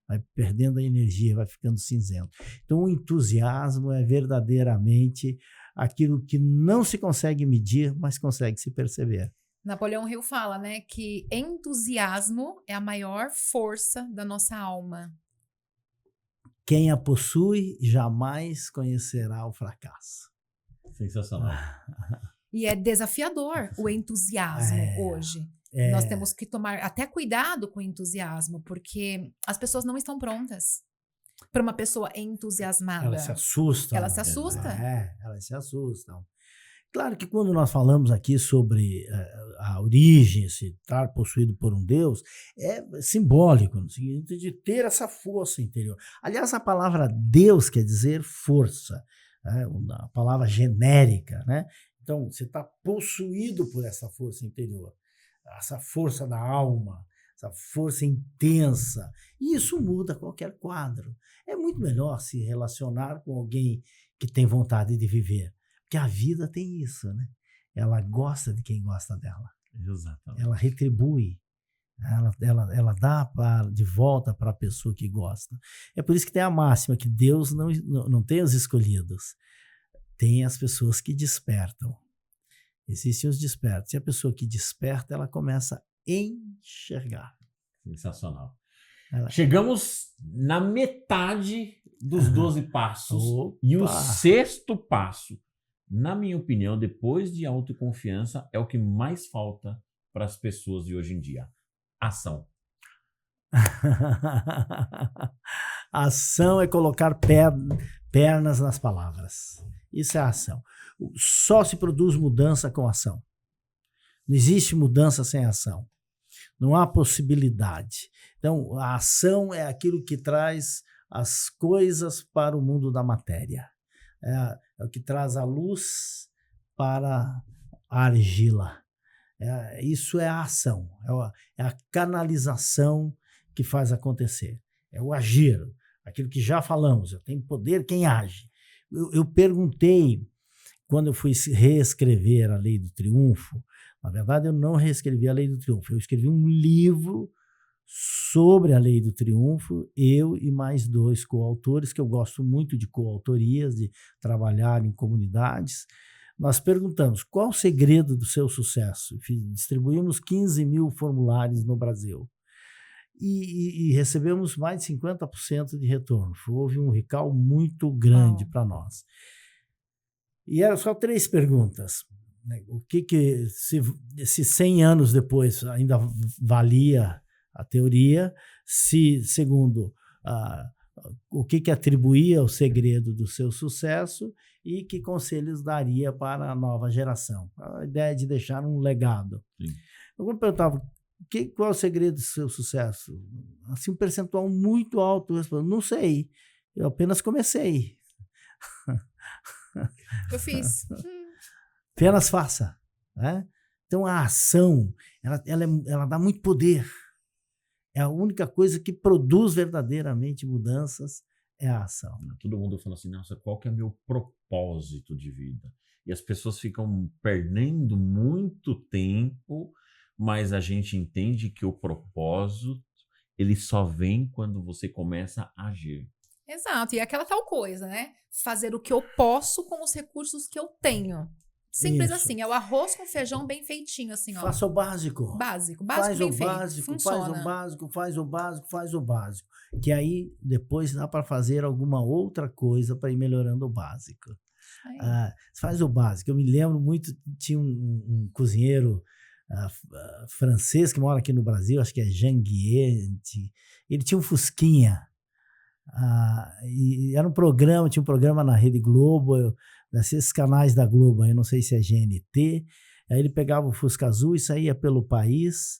Vai perdendo a energia, vai ficando cinzento. Então, o entusiasmo é verdadeiramente aquilo que não se consegue medir, mas consegue se perceber. Napoleão Hill fala, né, que entusiasmo é a maior força da nossa alma. Quem a possui jamais conhecerá o fracasso. Sensacional. E é desafiador o entusiasmo hoje. Nós temos que tomar até cuidado com o entusiasmo, porque as pessoas não estão prontas para uma pessoa entusiasmada. Elas se assustam. Elas se assustam. Elas se assustam. Claro que quando nós falamos aqui sobre a origem, se estar possuído por um Deus, é simbólico, no sentido de ter essa força interior. Aliás, a palavra Deus quer dizer força, né? Uma palavra genérica, né? Então, você está possuído por essa força interior, essa força da alma, essa força intensa. E isso muda qualquer quadro. É muito melhor se relacionar com alguém que tem vontade de viver. Porque a vida tem isso, né? Ela gosta de quem gosta dela. Exatamente. Ela retribui. Ela dá de volta para a pessoa que gosta. É por isso que tem a máxima que Deus não tem os escolhidos. Tem as pessoas que despertam. Existem os despertos. E a pessoa que desperta, ela começa a enxergar. Sensacional. Chegamos na metade dos 12 passos. Opa. E o 6º passo, na minha opinião, depois de autoconfiança, é o que mais falta para as pessoas de hoje em dia. Ação. Ação é colocar pernas nas palavras. Isso é ação. Só se produz mudança com ação. Não existe mudança sem ação. Não há possibilidade. Então, a ação é aquilo que traz as coisas para o mundo da matéria. É o que traz a luz para a argila. Isso é a ação. É a canalização que faz acontecer. É o agir. Aquilo que já falamos. Tem poder quem age. Eu perguntei, quando eu fui reescrever a Lei do Triunfo, na verdade eu não reescrevi a Lei do Triunfo, eu escrevi um livro sobre a Lei do Triunfo, eu e mais 2 coautores, que eu gosto muito de coautorias, de trabalhar em comunidades. Nós perguntamos, qual o segredo do seu sucesso? Distribuímos 15 mil formulários no Brasil. E recebemos mais de 50% de retorno. Houve um recall muito grande para nós. E eram só 3 perguntas. O que se 100 anos depois ainda valia a teoria, se, segundo, o que atribuía o segredo do seu sucesso e que conselhos daria para a nova geração. A ideia de deixar um legado. Sim. Eu perguntava, qual é o segredo do seu sucesso? Assim, um percentual muito alto. Eu respondo, não sei, eu apenas comecei. Eu fiz. Apenas faça. Né? Então, a ação, ela dá muito poder. É a única coisa que produz verdadeiramente mudanças, é a ação. Todo mundo fala assim, nossa, qual que é meu propósito de vida? E as pessoas ficam perdendo muito tempo, mas a gente entende que o propósito, ele só vem quando você começa a agir. Exato, e é aquela tal coisa, né? Fazer o que eu posso com os recursos que eu tenho. Simples assim, é o arroz com feijão bem feitinho, assim, ó. Faça o básico. Básico Faz bem o feito. básico, Funciona. faz o básico. Que aí depois dá para fazer alguma outra coisa para ir melhorando o básico. Faz o básico. Eu me lembro muito, tinha um cozinheiro francês que mora aqui no Brasil, acho que é Jean Guillet. Ele tinha um Fusquinha. E era tinha um programa na Rede Globo, desses canais da Globo, eu não sei se é GNT. Aí ele pegava o Fusca Azul e saía pelo país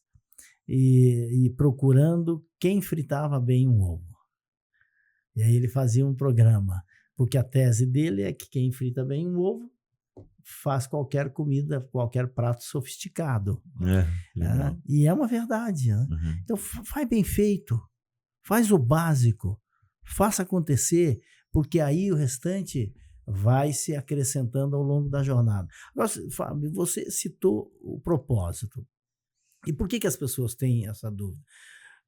e procurando quem fritava bem um ovo. E aí ele fazia um programa, porque a tese dele é que quem frita bem um ovo faz qualquer comida, qualquer prato sofisticado. E é uma verdade. Né? Uhum. Então faz bem feito, faz o básico, faça acontecer, porque aí o restante vai se acrescentando ao longo da jornada. Agora, Fábio, você citou o propósito. E por que as pessoas têm essa dúvida?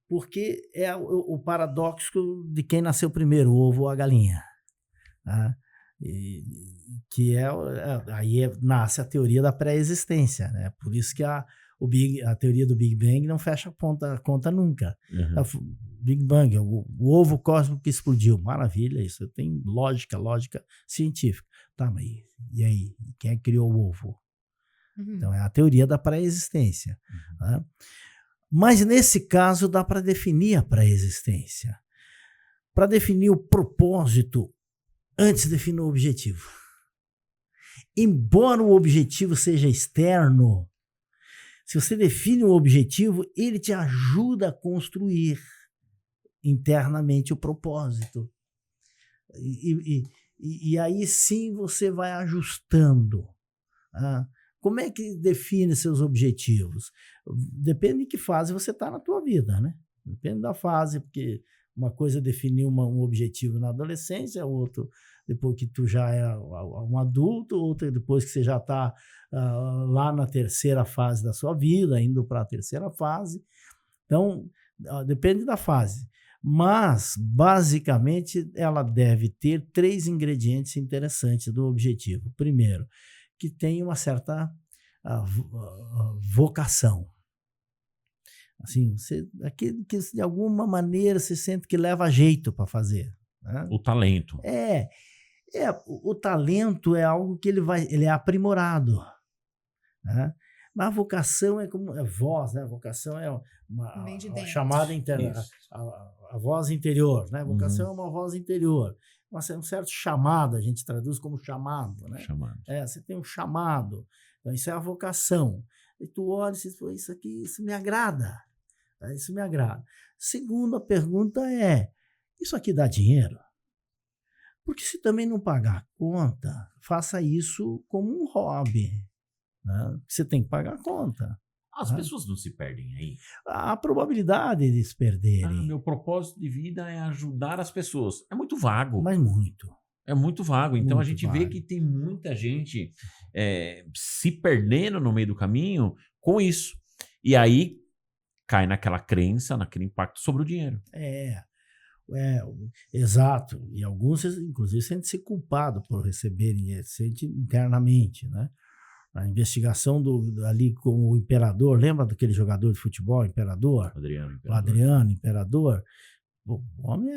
Porque é o paradoxo de quem nasceu primeiro, o ovo ou a galinha. Tá? Aí nasce a teoria da pré-existência. Né? Por isso que a teoria do Big Bang não fecha a conta nunca. Uhum. Big Bang, o ovo cósmico que explodiu. Maravilha, isso tem lógica científica. Tá, mas e aí? Quem é que criou o ovo? Uhum. Então, é a teoria da pré-existência. Uhum. Tá? Mas, nesse caso, dá para definir a pré-existência. Para definir o propósito, antes definir o objetivo. Embora o objetivo seja externo, se você define o objetivo, ele te ajuda a construir internamente o propósito. E aí sim você vai ajustando. Como é que define seus objetivos? Depende de que fase você está na tua vida, né? Depende da fase, porque uma coisa é definir um objetivo na adolescência, outro depois que tu já é um adulto, outra depois que você já está lá na terceira fase da sua vida, indo para a terceira fase. Então, depende da fase. Mas, basicamente, ela deve ter 3 ingredientes interessantes do objetivo. Primeiro, que tem uma certa vocação. Assim, aquilo que de alguma maneira você sente que leva jeito para fazer. Né? O talento. O talento é algo que ele é aprimorado. Né? Mas a vocação é como voz, né? A vocação é uma chamada interna, a voz interior, né? A vocação é uma voz interior. Mas é um certo chamado, a gente traduz como chamado, né? Você tem um chamado. Então, isso é a vocação. E tu olha e diz, isso aqui, isso me agrada. Isso me agrada. Segunda pergunta é, isso aqui dá dinheiro? Porque se também não pagar a conta, faça isso como um hobby. Né? Você tem que pagar a conta. As pessoas não se perdem aí? A probabilidade de se perderem. Meu propósito de vida é ajudar as pessoas. É muito vago. Mas muito. É muito vago. Então muito a gente vago. vê que tem muita gente se perdendo no meio do caminho com isso. E aí cai naquela crença, naquele impacto sobre o dinheiro. Exato. E alguns, inclusive, sentem-se culpados por receberem, sente internamente, né? A investigação ali com o Imperador, lembra daquele jogador de futebol, Imperador? O Adriano Imperador. O homem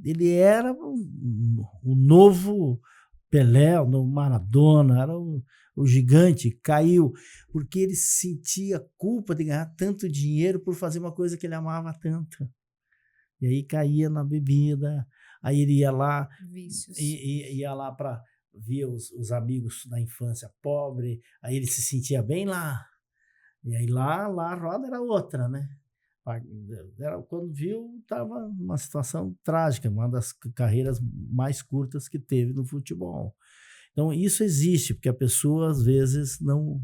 ele era o novo Pelé, o novo Maradona, era o gigante, caiu, porque ele sentia culpa de ganhar tanto dinheiro por fazer uma coisa que ele amava tanto. E aí caía na bebida, aí ele ia lá, ia lá para via os amigos da infância pobre, aí ele se sentia bem lá. E aí lá a roda era outra, né? Quando viu, estava numa situação trágica, uma das carreiras mais curtas que teve no futebol. Então, isso existe, porque a pessoa, às vezes, não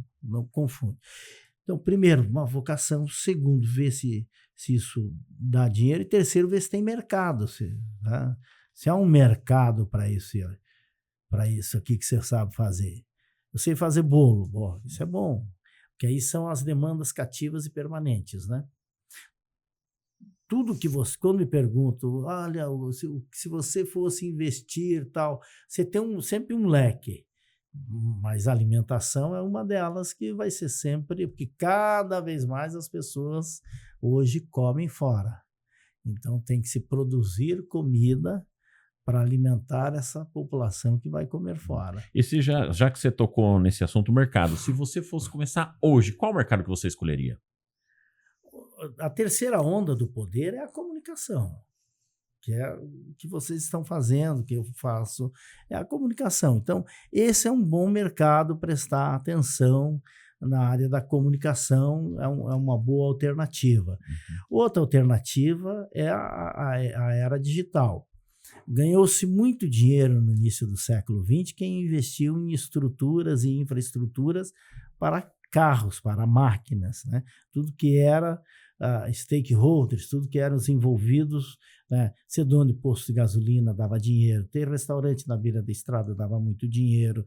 confunde. Então, primeiro, uma vocação. Segundo, ver se isso dá dinheiro. E terceiro, ver se tem mercado. Se há um mercado para isso aqui que você sabe fazer. Eu sei fazer bolo. Isso é bom. Porque aí são as demandas cativas e permanentes, né? Tudo que quando me pergunto, olha, se você fosse investir tal, você tem sempre um leque, mas a alimentação é uma delas que vai ser sempre, porque cada vez mais as pessoas hoje comem fora. Então tem que se produzir comida para alimentar essa população que vai comer fora. E já que você tocou nesse assunto, mercado, se você fosse começar hoje, qual mercado que você escolheria? A terceira onda do poder é a comunicação, que é o que vocês estão fazendo, que eu faço, é a comunicação. Então, esse é um bom mercado, prestar atenção na área da comunicação, é uma boa alternativa. Outra alternativa é a era digital. Ganhou-se muito dinheiro no início do século XX quem investiu em estruturas e infraestruturas para carros, para máquinas, né? Tudo que era stakeholders, tudo que eram os envolvidos, né? Ser dono de posto de gasolina dava dinheiro, ter restaurante na beira da estrada dava muito dinheiro,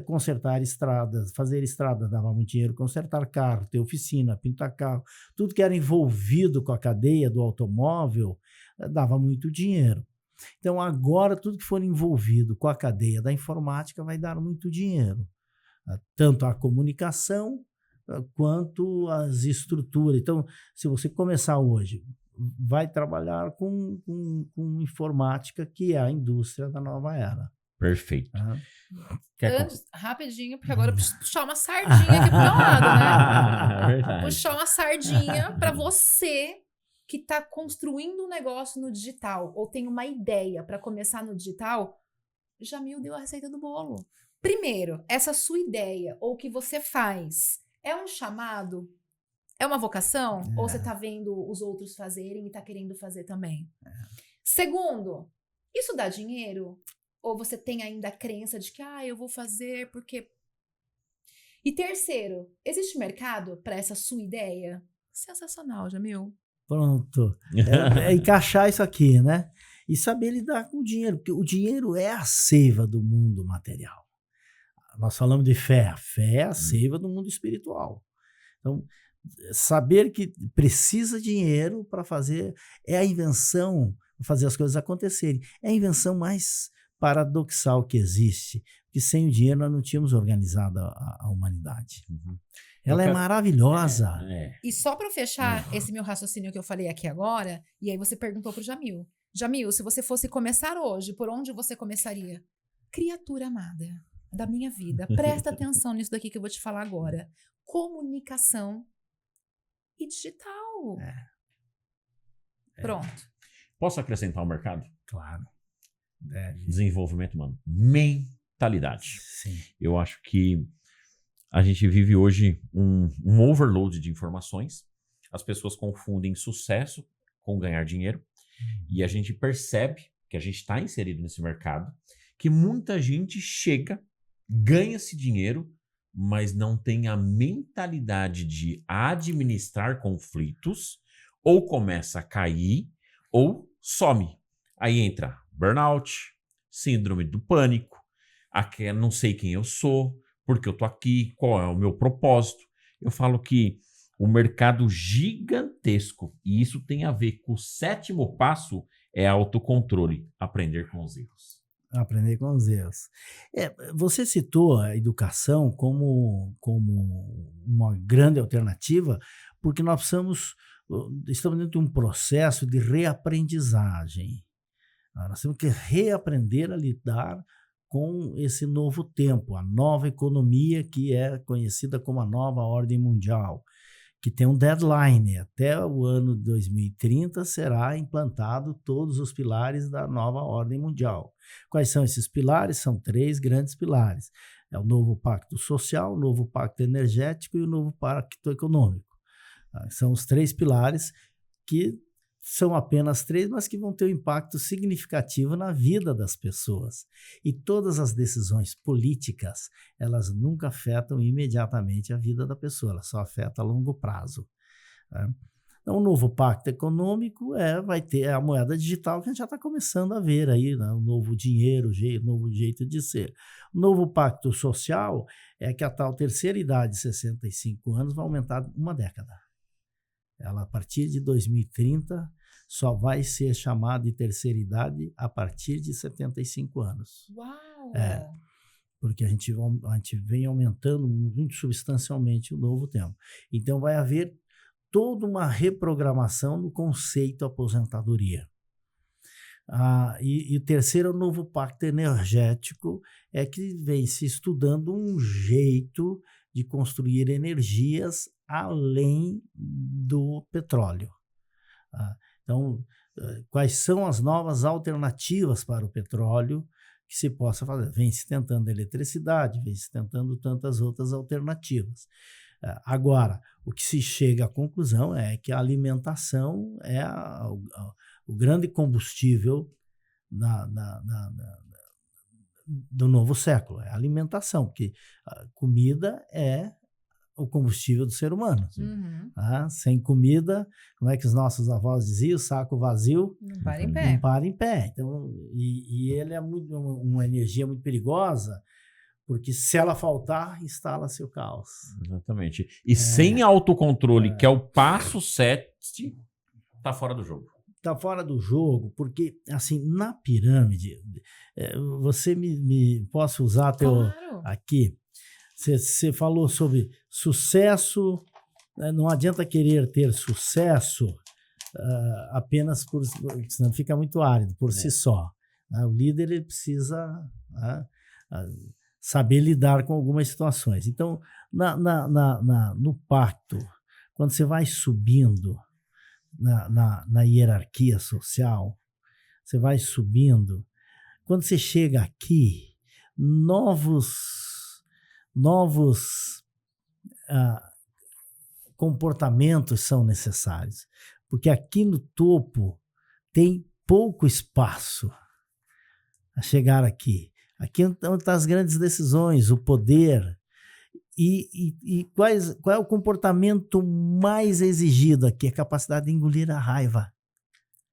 consertar estradas, fazer estrada dava muito dinheiro, consertar carro, ter oficina, pintar carro, tudo que era envolvido com a cadeia do automóvel dava muito dinheiro. Então agora tudo que for envolvido com a cadeia da informática vai dar muito dinheiro. Tanto a comunicação quanto as estruturas. Então, se você começar hoje, vai trabalhar com informática, que é a indústria da nova era. Perfeito. Rapidinho, porque agora eu preciso puxar uma sardinha aqui pro meu lado, né? Puxar uma sardinha para você que está construindo um negócio no digital ou tem uma ideia para começar no digital. Jamil deu a receita do bolo. Primeiro, essa sua ideia ou o que você faz é um chamado? É uma vocação? Ou você está vendo os outros fazerem e está querendo fazer também? Segundo, isso dá dinheiro? Ou você tem ainda a crença de que eu vou fazer porque... E terceiro, existe mercado para essa sua ideia? Sensacional, Jamil. Pronto. É encaixar isso aqui, né? E saber lidar com o dinheiro, porque o dinheiro é a seiva do mundo material. Nós falamos de fé. A fé é a seiva do mundo espiritual. Então, saber que precisa de dinheiro para fazer é a invenção, fazer as coisas acontecerem. É a invenção mais paradoxal que existe, que sem o dinheiro nós não tínhamos organizado a humanidade. Ela é maravilhosa. E só para fechar esse meu raciocínio que eu falei aqui agora, e aí você perguntou pro Jamil. Jamil, se você fosse começar hoje, por onde você começaria? Criatura amada da minha vida, presta atenção nisso daqui que eu vou te falar agora. Comunicação e digital. Pronto. Posso acrescentar ao mercado? Claro. Deve. Desenvolvimento humano. Mentalidade. Sim. Eu acho que a gente vive hoje um overload de informações. As pessoas confundem sucesso com ganhar dinheiro. E a gente percebe que a gente está inserido nesse mercado, que muita gente chega, ganha esse dinheiro, mas não tem a mentalidade de administrar conflitos, ou começa a cair, ou some. Aí entra burnout, síndrome do pânico, não sei quem eu sou, porque eu tô aqui, qual é o meu propósito. Eu falo que o mercado gigantesco, e isso tem a ver com o 7º passo, é autocontrole, aprender com os erros. Aprender com os erros. Você citou a educação como uma grande alternativa, porque nós estamos dentro de um processo de reaprendizagem. Nós temos que reaprender a lidar com esse novo tempo, a nova economia que é conhecida como a nova ordem mundial, que tem um deadline. Até o ano 2030 será implantado todos os pilares da nova ordem mundial. Quais são esses pilares? São 3 grandes pilares. É o novo pacto social, o novo pacto energético e o novo pacto econômico. São os 3 pilares que são apenas 3, mas que vão ter um impacto significativo na vida das pessoas. E todas as decisões políticas, elas nunca afetam imediatamente a vida da pessoa, elas só afetam a longo prazo. Então, o novo pacto econômico vai ter a moeda digital que a gente já está começando a ver aí, né? O novo dinheiro, o novo jeito de ser. O novo pacto social é que a tal terceira idade de 65 anos vai aumentar 1 década. Ela, a partir de 2030, só vai ser chamada de terceira idade a partir de 75 anos. Uau! Porque a gente vem aumentando muito substancialmente o novo tempo. Então, vai haver toda uma reprogramação no conceito aposentadoria. E o terceiro é o novo pacto energético, que vem se estudando um jeito de construir energias além do petróleo. Então, quais são as novas alternativas para o petróleo que se possa fazer? Vem se tentando eletricidade, vem se tentando tantas outras alternativas. Agora, o que se chega à conclusão é que a alimentação é o grande combustível do novo século, é a alimentação, porque a comida é o combustível do ser humano. Sem comida, como é que os nossos avós diziam? Saco vazio não para em pé. Não para em pé. Então, e ele é uma energia muito perigosa, porque se ela faltar, instala-se o caos. Exatamente. E sem autocontrole, que é o passo 7, está fora do jogo. Está fora do jogo, porque, assim, na pirâmide, você posso usar Claro. aqui. Você falou sobre sucesso, não adianta querer ter sucesso apenas senão fica muito árido por si só. O líder ele precisa saber lidar com algumas situações. Então, no pacto, quando você vai subindo na hierarquia social, você vai subindo, quando você chega aqui, novos comportamentos são necessários, porque aqui no topo tem pouco espaço a chegar aqui. Aqui estão as grandes decisões, o poder. E qual é o comportamento mais exigido aqui? A capacidade de engolir a raiva.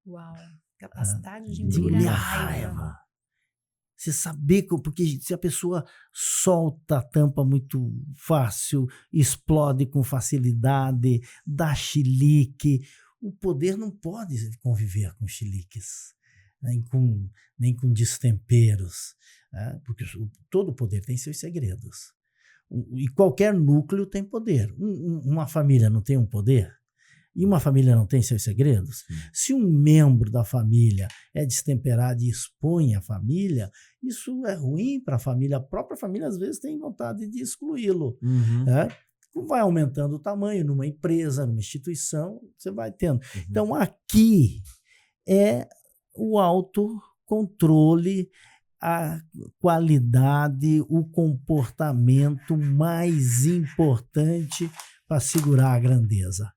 Uau! Capacidade de engolir a raiva. Você saber, porque se a pessoa solta a tampa muito fácil, explode com facilidade, dá chilique, o poder não pode conviver com chiliques. nem com destemperos, né? Porque todo poder tem seus segredos. E qualquer núcleo tem poder. Uma família não tem um poder? E uma família não tem seus segredos? Sim. Se um membro da família é destemperado e expõe a família, isso é ruim para a família. A própria família, às vezes, tem vontade de excluí-lo. Né? Vai aumentando o tamanho numa empresa, numa instituição, você vai tendo. Então, aqui é o autocontrole, a qualidade, o comportamento mais importante para segurar a grandeza.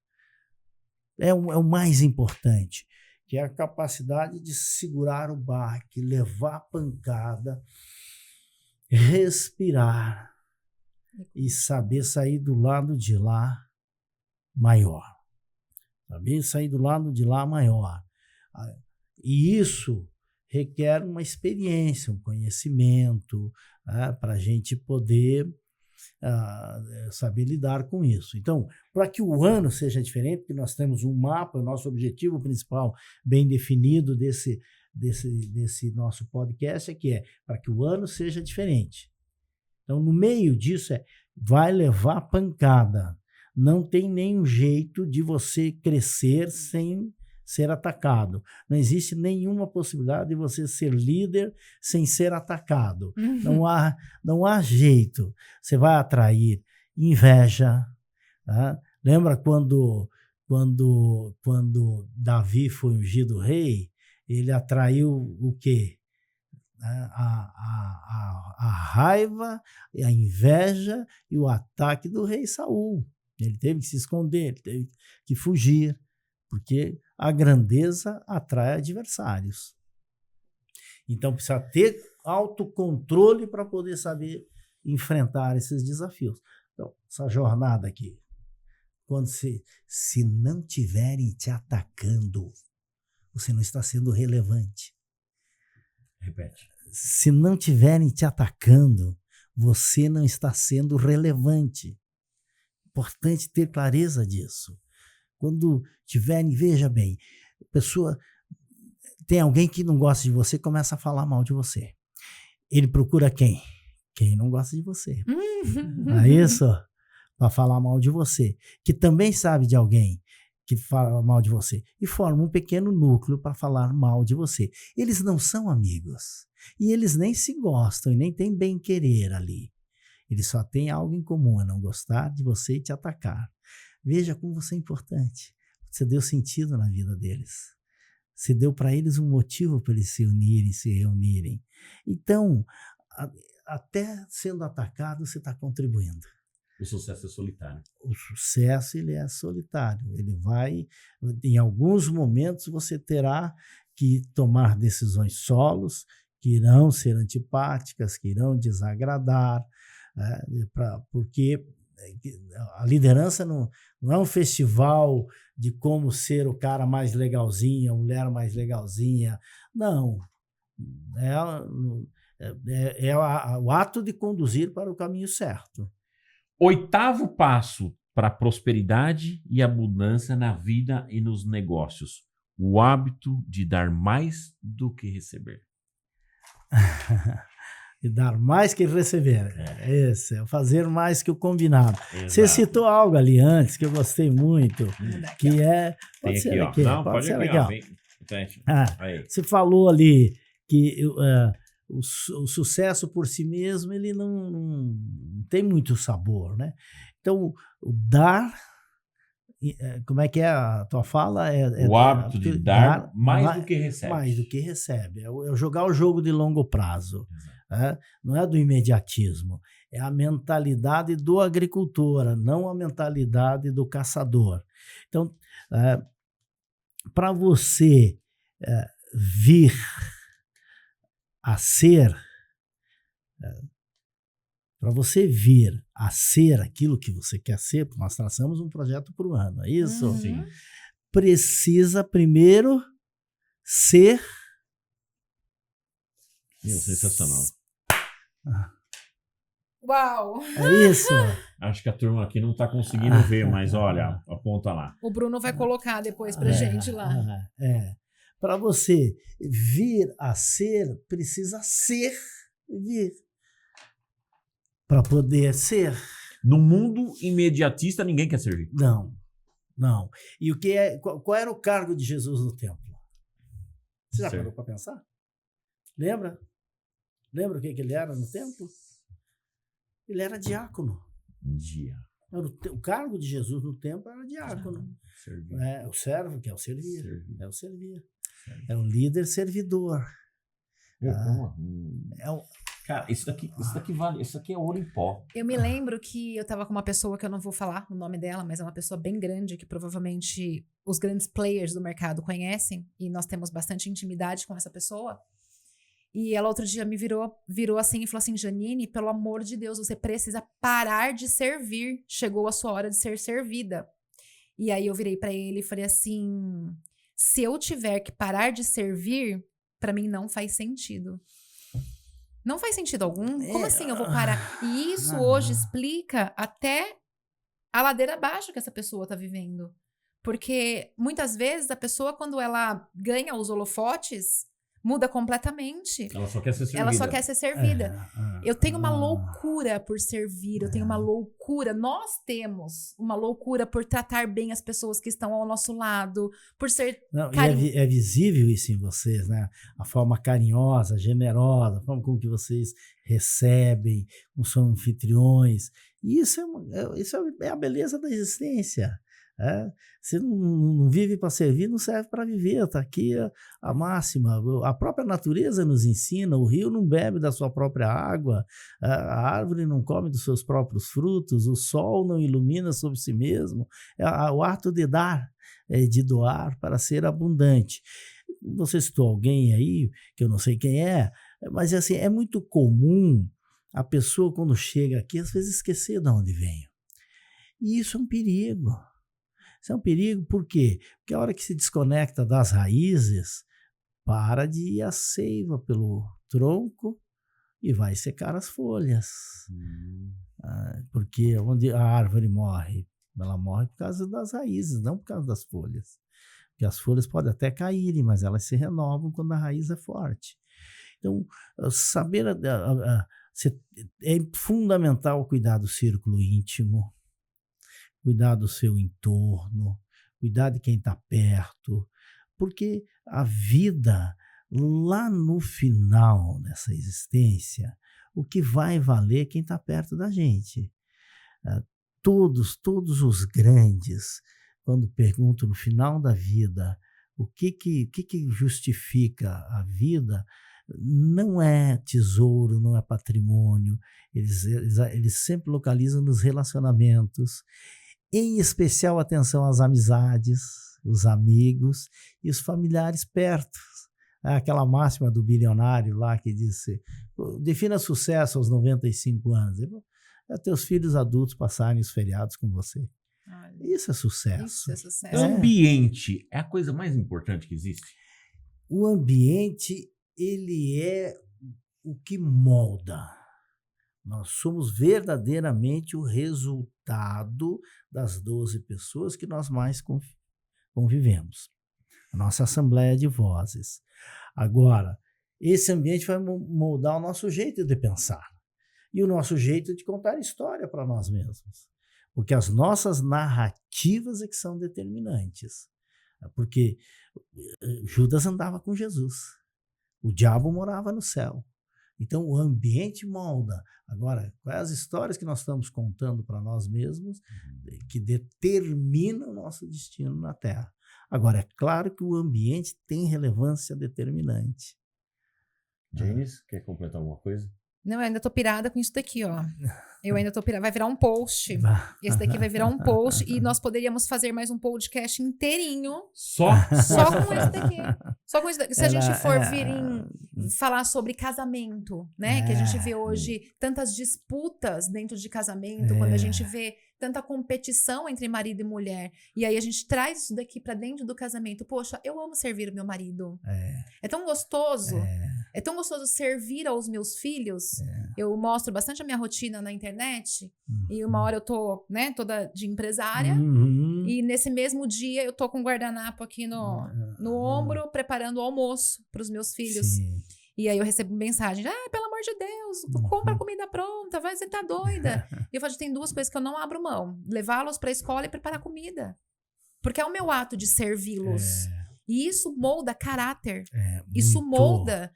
É o mais importante, que é a capacidade de segurar o baque, levar a pancada, respirar e saber sair do lado de lá maior. Saber sair do lado de lá maior. E isso requer uma experiência, um conhecimento, para a gente poder saber lidar com isso. Então, para que o ano seja diferente, porque nós temos um mapa, o nosso objetivo principal bem definido desse nosso podcast para que o ano seja diferente. Então, no meio disso vai levar pancada. Não tem nenhum jeito de você crescer sem ser atacado. Não existe nenhuma possibilidade de você ser líder sem ser atacado. Não há jeito. Você vai atrair inveja. Tá? Lembra quando Davi foi ungido rei, ele atraiu o quê? A raiva, a inveja e o ataque do rei Saul. Ele teve que se esconder, ele teve que fugir, porque a grandeza atrai adversários. Então, precisa ter autocontrole para poder saber enfrentar esses desafios. Então, essa jornada aqui, quando se não estiverem te atacando, você não está sendo relevante. Repete. Se não estiverem te atacando, você não está sendo relevante. Importante ter clareza disso. Quando tiverem, veja bem, tem alguém que não gosta de você, começa a falar mal de você. Ele procura quem? Quem não gosta de você. Não é isso? Para falar mal de você. Que também sabe de alguém que fala mal de você. E forma um pequeno núcleo para falar mal de você. Eles não são amigos. E eles nem se gostam e nem têm bem-querer ali. Eles só têm algo em comum, a não gostar de você e te atacar. Veja como você é importante. Você deu sentido na vida deles. Você deu para eles um motivo para eles se unirem, se reunirem. Então, até sendo atacado, você está contribuindo. O sucesso é solitário. O sucesso, ele é solitário. Ele vai, em alguns momentos, você terá que tomar decisões solos, que irão ser antipáticas, que irão desagradar, porque a liderança não é um festival de como ser o cara mais legalzinho, a mulher mais legalzinha. Não. É o ato de conduzir para o caminho certo. 8º passo para a prosperidade e abundância na vida e nos negócios. O hábito de dar mais do que receber. E dar mais que receber. Esse é fazer mais que o combinado. Exato. Você citou algo ali antes que eu gostei muito, que é... Pode ser aqui, ó. Não, pode ser legal. Você falou ali que o sucesso por si mesmo, ele não tem muito sabor, né? Então, o dar... Como é que é a tua fala? O hábito de dar mais do que recebe. Mais do que recebe. É jogar o jogo de longo prazo. Não é do imediatismo. É a mentalidade do agricultor, não a mentalidade do caçador. Então, para você vir a ser... Para você vir a ser aquilo que você quer ser, porque nós traçamos um projeto por ano, é isso? Sim. Precisa primeiro ser... Sensacional. Uau! É isso? Acho que a turma aqui não está conseguindo ver, mas olha, aponta lá. O Bruno vai colocar depois pra gente lá. Para você vir a ser, precisa servir. Para poder ser. No mundo imediatista, ninguém quer servir. Não. E qual era o cargo de Jesus no templo? Você já parou para pensar? Lembra? Lembra o que ele era no templo? Ele era diácono. O cargo de Jesus no templo era diácono. O servo, que é o servir. É o servir. É um líder servidor. Cara, isso daqui vale. Isso aqui é ouro em pó. Eu me lembro que eu tava com uma pessoa que eu não vou falar o nome dela, mas é uma pessoa bem grande que provavelmente os grandes players do mercado conhecem e nós temos bastante intimidade com essa pessoa. E ela outro dia me virou assim e falou assim: Janine, pelo amor de Deus, você precisa parar de servir. Chegou a sua hora de ser servida. E aí eu virei pra ele e falei assim: se eu tiver que parar de servir, pra mim não faz sentido. Não faz sentido algum? Como assim eu vou parar? E isso hoje explica até a ladeira abaixo que essa pessoa tá vivendo. Porque muitas vezes a pessoa, quando ela ganha os holofotes, muda completamente. Ela só quer ser servida. Ela só quer ser servida. Eu tenho uma loucura por servir, eu tenho uma loucura, nós temos uma loucura por tratar bem as pessoas que estão ao nosso lado, por ser é visível isso em vocês, né? A forma carinhosa, generosa, a forma como que vocês recebem, como são anfitriões. E isso é a beleza da existência. Você não vive para servir, não serve para viver. Está aqui a máxima. A própria natureza nos ensina: o rio não bebe da sua própria água, a árvore não come dos seus próprios frutos, o sol não ilumina sobre si mesmo. O ato de dar, de doar para ser abundante. Você citou alguém aí, que eu não sei quem é, mas assim, é muito comum a pessoa, quando chega aqui, às vezes esquecer de onde veio. E isso é um perigo. Isso é um perigo, por quê? Porque a hora que se desconecta das raízes, para de ir a seiva pelo tronco e vai secar as folhas. Porque onde a árvore morre, ela morre por causa das raízes, não por causa das folhas. Porque as folhas podem até caírem, mas elas se renovam quando a raiz é forte. Então, saber... é fundamental cuidar do círculo íntimo, cuidar do seu entorno, cuidar de quem está perto, porque a vida, lá no final dessa existência, o que vai valer é quem está perto da gente. Todos os grandes, quando perguntam no final da vida o que justifica a vida, não é tesouro, não é patrimônio, eles sempre localizam nos relacionamentos. Em especial atenção às amizades, os amigos e os familiares perto. Aquela máxima do bilionário lá que disse: defina sucesso aos 95 anos. É teus filhos adultos passarem os feriados com você. Isso é sucesso. Isso é sucesso. Ambiente é a coisa mais importante que existe? O ambiente, ele é o que molda. Nós somos verdadeiramente o resultado das 12 pessoas que nós mais convivemos. A nossa assembleia de vozes. Agora, esse ambiente vai moldar o nosso jeito de pensar e o nosso jeito de contar história para nós mesmos. Porque as nossas narrativas é que são determinantes. Porque Judas andava com Jesus. O diabo morava no céu. Então, o ambiente molda. Agora, quais as histórias que nós estamos contando para nós mesmos que determinam o nosso destino na Terra? Agora, é claro que o ambiente tem relevância determinante. Janis, quer completar alguma coisa? Não, eu ainda tô pirada com isso daqui, ó. Eu ainda tô pirada. Vai virar um post. Esse daqui vai virar um post. E nós poderíamos fazer mais um podcast inteirinho. Só com esse daqui. Só com esse daqui. Se a gente for vir falar sobre casamento, né? Que a gente vê hoje tantas disputas dentro de casamento, quando a gente vê tanta competição entre marido e mulher. E aí a gente traz isso daqui pra dentro do casamento. Poxa, eu amo servir o meu marido. É tão gostoso. É tão gostoso servir aos meus filhos. Eu mostro bastante a minha rotina na internet. E uma hora eu tô, né, toda de empresária. E nesse mesmo dia eu tô com um guardanapo aqui no ombro, preparando o almoço para os meus filhos. Sim. E aí eu recebo mensagem, pelo amor de Deus, compra comida pronta, você tá doida. E eu falo, tem 2 coisas que eu não abro mão. Levá-los para a escola e preparar comida. Porque é o meu ato de servi-los. E isso molda caráter. Isso molda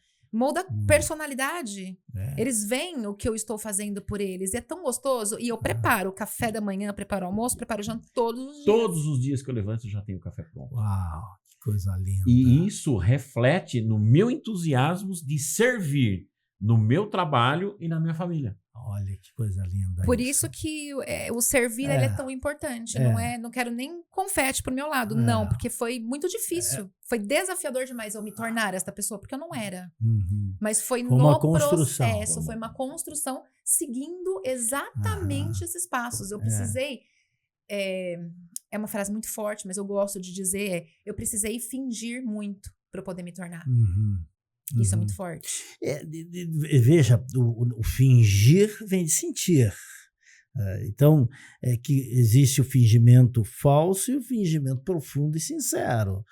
personalidade. Eles veem o que eu estou fazendo por eles. É tão gostoso. E eu preparo o café da manhã, preparo o almoço, preparo o jantar todos os dias. Todos os dias que eu levanto, eu já tenho o café pronto. Uau, que coisa linda. E isso reflete no meu entusiasmo de servir no meu trabalho e na minha família. Olha que coisa linda. Por isso que o servir ele é tão importante. Não quero nem confete pro meu lado. Não, porque foi muito difícil. Foi desafiador demais eu me tornar esta pessoa, porque eu não era. Mas foi no processo, foi uma construção seguindo exatamente esses passos. Eu precisei... É uma frase muito forte, mas eu gosto de dizer, eu precisei fingir muito para eu poder me tornar. Isso é muito forte. Veja, o fingir vem de sentir. Então, é que existe o fingimento falso e o fingimento profundo e sincero.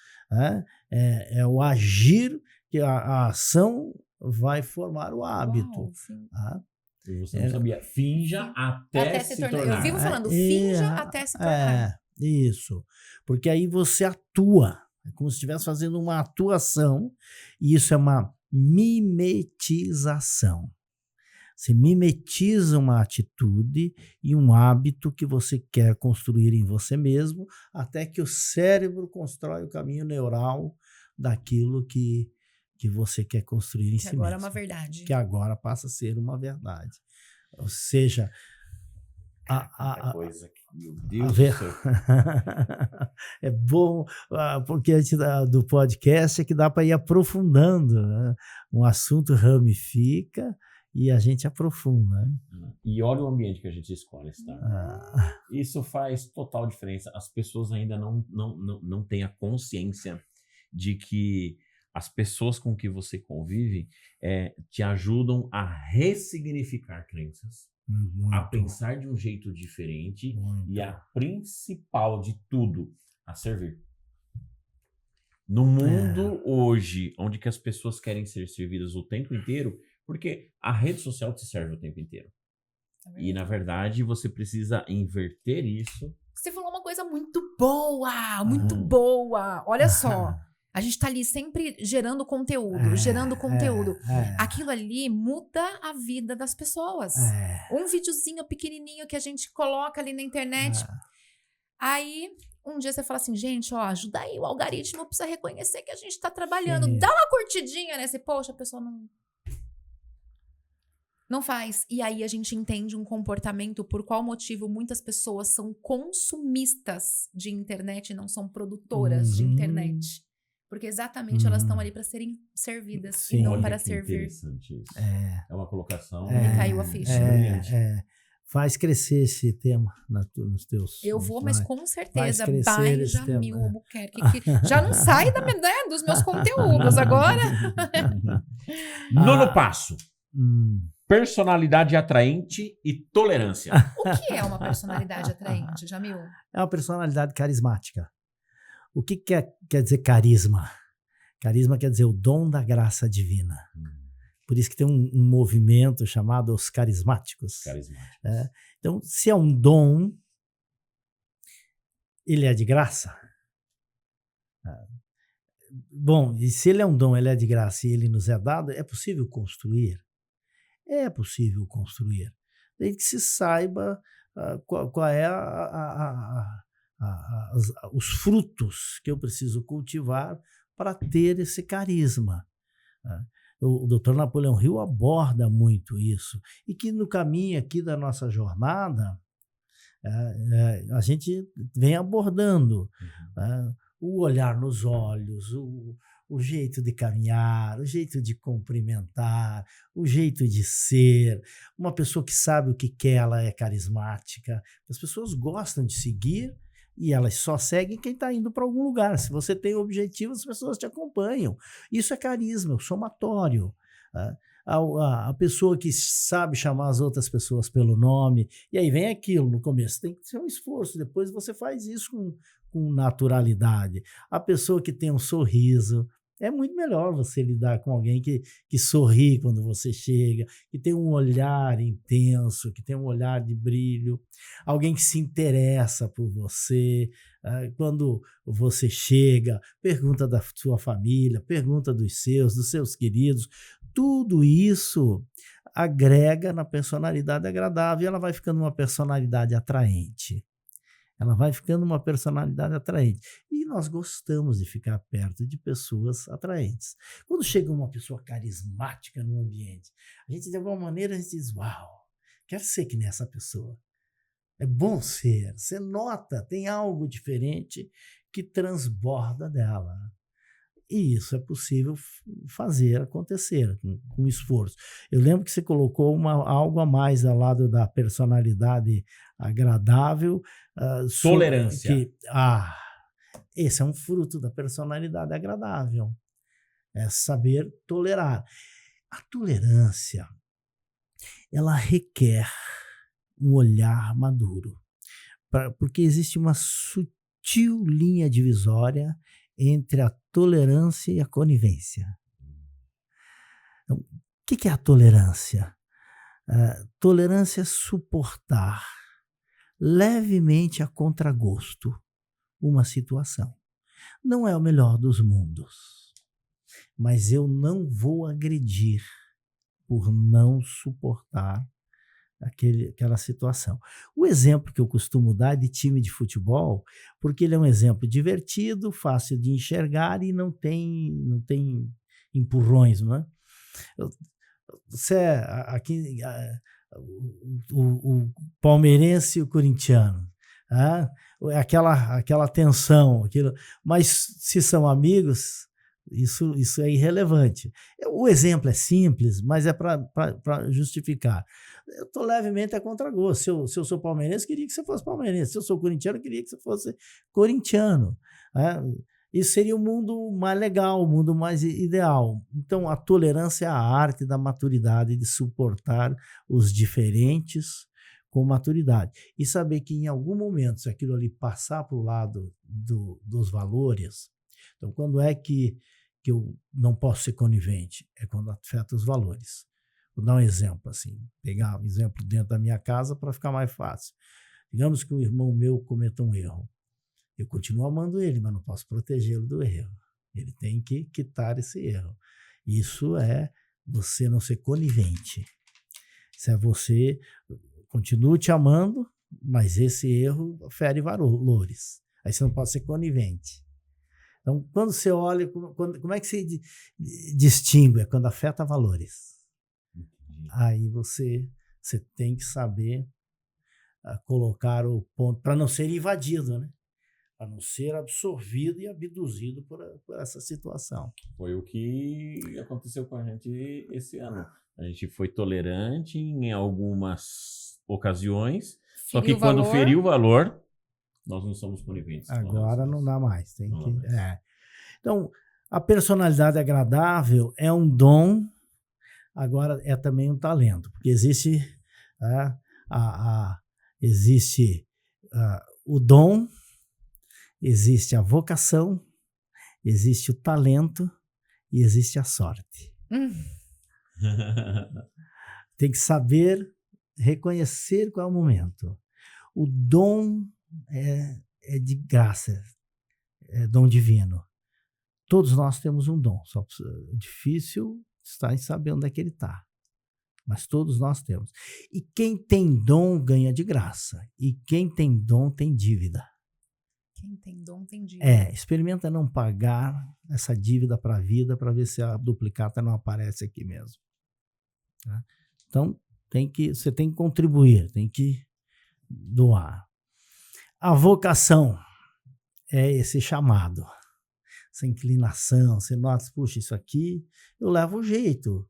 É o agir, que a ação vai formar o hábito. Uau, você não sabia. Finja até se tornar. Eu vivo falando, finja até se tornar. Isso. Porque aí você atua. É como se estivesse fazendo uma atuação, e isso é uma mimetização. Você mimetiza uma atitude e um hábito que você quer construir em você mesmo, até que o cérebro constrói o caminho neural daquilo que você quer construir em si mesmo. Que agora é uma verdade. Que agora passa a ser uma verdade. Ou seja... coisa que, meu Deus do céu. É bom, porque antes do podcast é que dá para ir aprofundando, né? Um assunto ramifica e a gente aprofunda. Né? E olha o ambiente que a gente escolhe, tá? Isso faz total diferença. As pessoas ainda não têm a consciência de que as pessoas com que você convive te ajudam a ressignificar crenças. A pensar de um jeito diferente e a principal de tudo, a servir. No mundo hoje, onde que as pessoas querem ser servidas o tempo inteiro, porque a rede social te serve o tempo inteiro. E, na verdade, você precisa inverter isso. Você falou uma coisa muito boa, muito boa. Olha só. A gente tá ali sempre gerando conteúdo, Aquilo ali muda a vida das pessoas. Um videozinho pequenininho que a gente coloca ali na internet. Aí, um dia você fala assim, gente, ajuda aí, o algoritmo precisa reconhecer que a gente tá trabalhando. Sim. Dá uma curtidinha nesse post, a pessoa não faz. E aí a gente entende um comportamento por qual motivo muitas pessoas são consumistas de internet e não são produtoras de internet. Porque exatamente elas estão ali para serem servidas e não para servir. Interessante isso. É uma colocação. E caiu a ficha. Faz crescer esse tema nos teus... Eu vou, mas com certeza. By Jamil Albuquerque, que já não sai dos meus conteúdos agora. Nono passo. Personalidade atraente e tolerância. O que é uma personalidade atraente, Jamil? É uma personalidade carismática. O que quer dizer carisma? Carisma quer dizer o dom da graça divina. Por isso que tem um movimento chamado os carismáticos. Então, se é um dom, ele é de graça. Bom, e se ele é um dom, ele é de graça e ele nos é dado, é possível construir? É possível construir. Desde que se saiba qual é os frutos que eu preciso cultivar para ter esse carisma. O Dr. Napoleão Hill aborda muito isso, e que no caminho aqui da nossa jornada a gente vem abordando o olhar nos olhos, o jeito de caminhar, o jeito de cumprimentar, o jeito de ser. Uma pessoa que sabe o que quer, ela é carismática. As pessoas gostam de seguir e elas só seguem quem está indo para algum lugar. Se você tem objetivo, as pessoas te acompanham. Isso é carisma, é o somatório. a pessoa que sabe chamar as outras pessoas pelo nome, e aí vem aquilo, no começo tem que ser um esforço, depois você faz isso com naturalidade. A pessoa que tem um sorriso, é muito melhor você lidar com alguém que sorri quando você chega, que tem um olhar intenso, que tem um olhar de brilho, alguém que se interessa por você. Quando você chega, pergunta da sua família, pergunta dos seus queridos, tudo isso agrega na personalidade agradável e ela vai ficando uma personalidade atraente. Ela vai ficando uma personalidade atraente. E nós gostamos de ficar perto de pessoas atraentes. Quando chega uma pessoa carismática no ambiente, a gente, de alguma maneira, a gente diz, uau, quero ser que nem essa pessoa. É bom ser. Você nota, tem algo diferente que transborda dela. E isso é possível fazer acontecer com esforço. Eu lembro que você colocou algo a mais ao lado da personalidade agradável. Tolerância. Esse é um fruto da personalidade agradável. É saber tolerar. A tolerância, ela requer um olhar maduro. Porque existe uma sutil linha divisória entre a tolerância e a conivência. Então, o que é a tolerância? Tolerância é suportar levemente a contragosto uma situação. Não é o melhor dos mundos, mas eu não vou agredir por não suportar aquela situação. O exemplo que eu costumo dar é de time de futebol, porque ele é um exemplo divertido, fácil de enxergar e não tem empurrões, não é? Aqui, o palmeirense e o corintiano, aquela tensão, mas se são amigos, isso é irrelevante. O exemplo é simples, mas é para justificar. Eu estou levemente a contragosto. Se eu sou palmeirense, queria que você fosse palmeirense. Se eu sou corintiano, queria que você fosse corintiano. Isso seria o mundo mais legal, o mundo mais ideal. Então, a tolerância é a arte da maturidade, de suportar os diferentes com maturidade. E saber que em algum momento, se aquilo ali passar para o lado dos valores, então, quando é que eu não posso ser conivente? É quando afeta os valores. Vou dar um exemplo, assim, pegar um exemplo dentro da minha casa para ficar mais fácil. Digamos que um irmão meu cometa um erro. Eu continuo amando ele, mas não posso protegê-lo do erro. Ele tem que quitar esse erro. Isso é você não ser conivente. Isso é você, continuo te amando, mas esse erro fere valores. Aí você não pode ser conivente. Então, quando você olha, como é que se distingue? É quando afeta valores. Aí você tem que saber colocar o ponto, para não ser invadido, né? Para não ser absorvido e abduzido por essa situação. Foi o que aconteceu com a gente esse ano. A gente foi tolerante em algumas ocasiões, só que quando feriu o valor, nós não somos coniventes. Agora não dá mais. Então, a personalidade agradável é um dom, agora é também um talento, porque existe o dom, existe a vocação, existe o talento e existe a sorte. Tem que saber reconhecer qual é o momento. O dom é de graça, é dom divino. Todos nós temos um dom, só é difícil estar em saber onde é que ele está. Mas todos nós temos. E quem tem dom ganha de graça. E quem tem dom tem dívida. Quem tem dom tem dívida. Experimenta não pagar essa dívida para a vida para ver se a duplicata não aparece aqui mesmo. Tá? Então, você tem que contribuir, tem que doar. A vocação é esse chamado, essa inclinação. Você nota, puxa, isso aqui eu levo o jeito.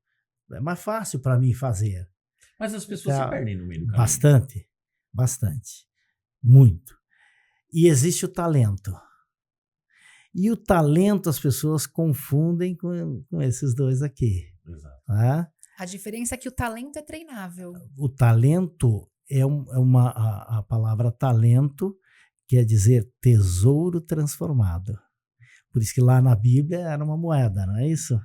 É mais fácil para mim fazer. Mas as pessoas se perdem no meio do caminho. Bastante. Muito. E existe o talento. E o talento as pessoas confundem com esses dois aqui. Exato. Tá? A diferença é que o talento é treinável. O talento a palavra talento quer dizer tesouro transformado. Por isso que lá na Bíblia era uma moeda, não é isso?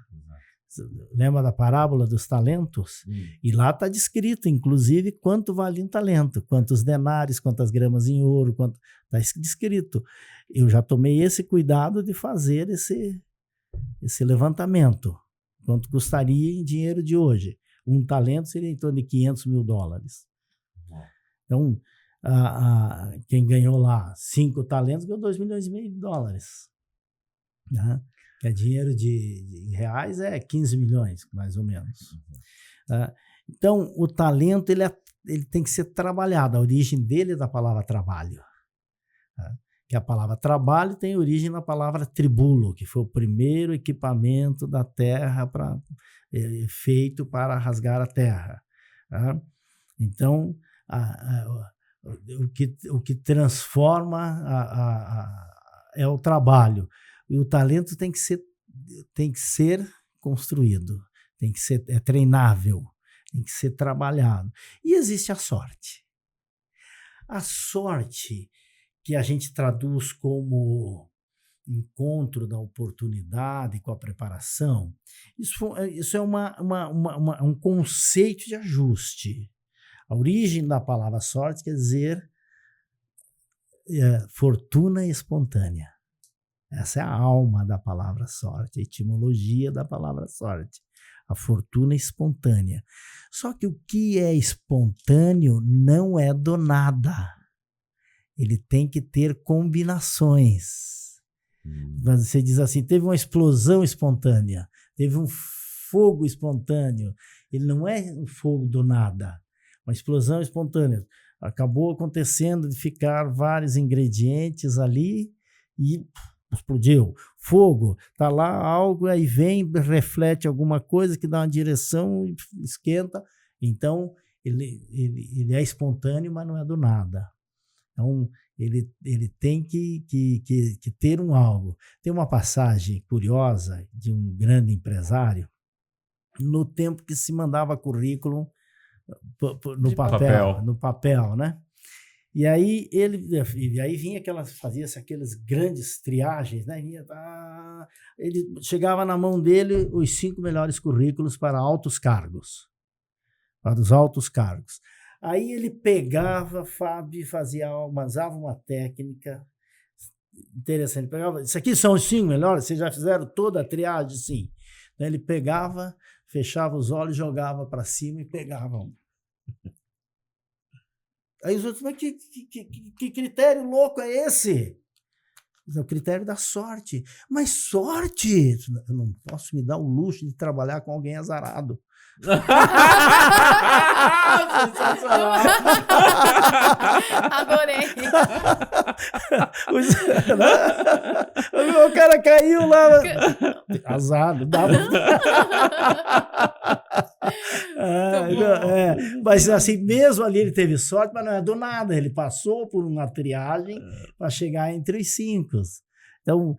Lembra da parábola dos talentos? E lá está descrito, inclusive, quanto vale um talento, quantos denários, quantas gramas em ouro, está descrito. Eu já tomei esse cuidado de fazer esse levantamento. Quanto custaria em dinheiro de hoje? Um talento seria em torno de $500 mil. Então, quem ganhou lá 5 talentos ganhou $2,5 milhões. Né? Que é dinheiro em reais é 15 milhões, mais ou menos. Então, o talento ele tem que ser trabalhado. A origem dele é da palavra trabalho. Que a palavra trabalho tem origem na palavra tribulo, que foi o primeiro equipamento da terra feito para rasgar a terra. Então, o que transforma é o trabalho. E o talento tem que ser construído, tem que ser treinável, tem que ser trabalhado. E existe a sorte. A sorte, que a gente traduz como encontro da oportunidade com a preparação, isso é um conceito de ajuste. A origem da palavra sorte quer dizer fortuna espontânea. Essa é a alma da palavra sorte, a etimologia da palavra sorte. A fortuna espontânea. Só que o que é espontâneo não é do nada. Ele tem que ter combinações. Você diz assim, teve uma explosão espontânea, teve um fogo espontâneo. Ele não é um fogo do nada, uma explosão espontânea. Acabou acontecendo de ficar vários ingredientes ali e explodiu. Fogo, está lá algo, aí vem, reflete alguma coisa que dá uma direção, esquenta. Então, ele é espontâneo, mas não é do nada. Então, ele tem que ter um algo. Tem uma passagem curiosa de um grande empresário, no tempo que se mandava currículo no papel, né? E aí vinha fazia-se aquelas grandes triagens, né? Ele chegava na mão dele os 5 melhores currículos para altos cargos, para os altos cargos. Aí ele pegava, Fábio, usava uma técnica interessante. Pegava, isso aqui são os 5 melhores, vocês já fizeram toda a triagem? Sim. Então ele pegava, fechava os olhos, jogava para cima e pegava um. Aí os outros, mas que critério louco é esse? É o critério da sorte. Mas sorte? Eu não posso me dar o luxo de trabalhar com alguém azarado. Adorei. O cara caiu lá. Azar, não dava. Mas assim, mesmo ali ele teve sorte, mas não é do nada. Ele passou por uma triagem para chegar entre os 5. Então,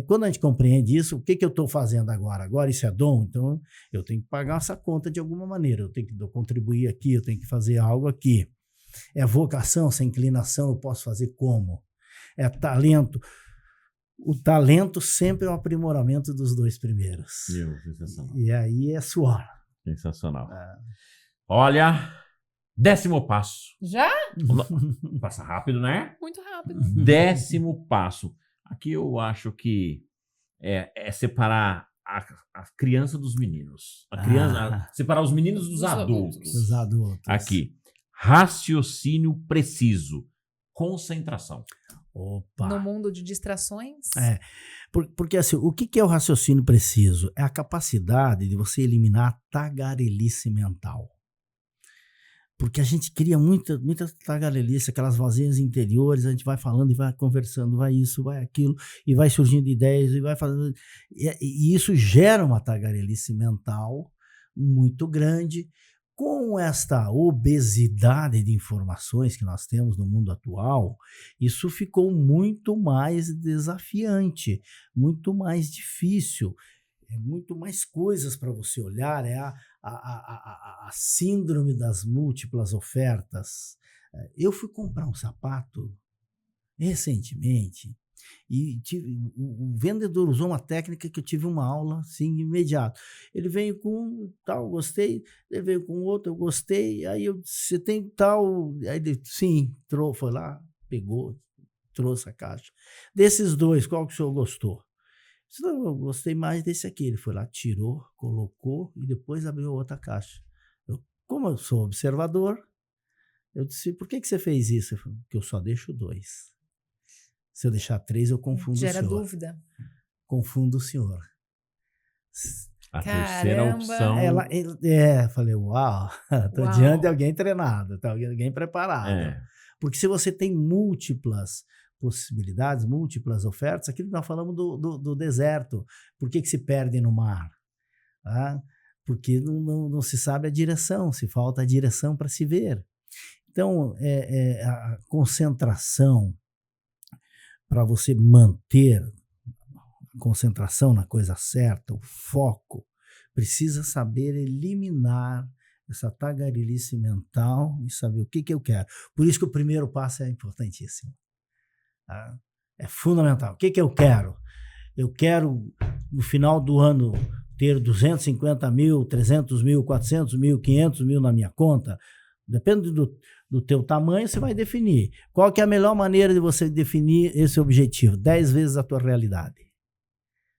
quando a gente compreende isso, o que eu estou fazendo agora? Agora isso é dom, então eu tenho que pagar essa conta de alguma maneira, eu tenho que contribuir aqui, eu tenho que fazer algo aqui. É vocação, essa inclinação, eu posso fazer como? É talento. O talento sempre é um aprimoramento dos 2 primeiros. Sensacional. E aí é suor. Sensacional. Olha, 10º passo. Já? Passa rápido, né? Muito rápido. 10º passo. Aqui eu acho que é separar a criança dos meninos. Separar os meninos dos adultos. Dos adultos. Aqui. Raciocínio preciso. Concentração. Opa. No mundo de distrações? Porque assim, o que é o raciocínio preciso? É a capacidade de você eliminar a tagarelice mental. Porque a gente cria muita tagarelice, aquelas vozinhas interiores, a gente vai falando e vai conversando, vai isso, vai aquilo, e vai surgindo ideias, e vai fazendo. E isso gera uma tagarelice mental muito grande. Com esta obesidade de informações que nós temos no mundo atual, isso ficou muito mais desafiante, muito mais difícil. É muito mais coisas para você olhar, a síndrome das múltiplas ofertas. Eu fui comprar um sapato recentemente e o vendedor usou uma técnica que eu tive uma aula assim imediato. Ele veio com tal, gostei, ele veio com outro, eu gostei, aí eu disse, você tem tal, aí ele, sim, foi lá, pegou, trouxe a caixa. Desses dois, qual que o senhor gostou? Eu gostei mais desse aqui. Ele foi lá, tirou, colocou e depois abriu outra caixa. Como eu sou observador, eu disse, por que você fez isso? Ele falou, porque eu só deixo 2. Se eu deixar 3, eu confundo o senhor. Gera dúvida. Confundo o senhor. A terceira opção... Falei, uau, estou diante de alguém treinado, de alguém preparado. Porque se você tem múltiplas possibilidades, múltiplas ofertas, aquilo que nós falamos do deserto. Por que se perde no mar? Porque não se sabe a direção, se falta a direção para se ver. Então, a concentração, para você manter a concentração na coisa certa, o foco, precisa saber eliminar essa tagarelice mental e saber o que eu quero. Por isso que o primeiro passo é importantíssimo. É fundamental. O que eu quero? Eu quero, no final do ano, ter 250 mil, 300 mil, 400 mil, 500 mil na minha conta. Depende do teu tamanho, você vai definir. Qual que é a melhor maneira de você definir esse objetivo? 10 vezes a tua realidade.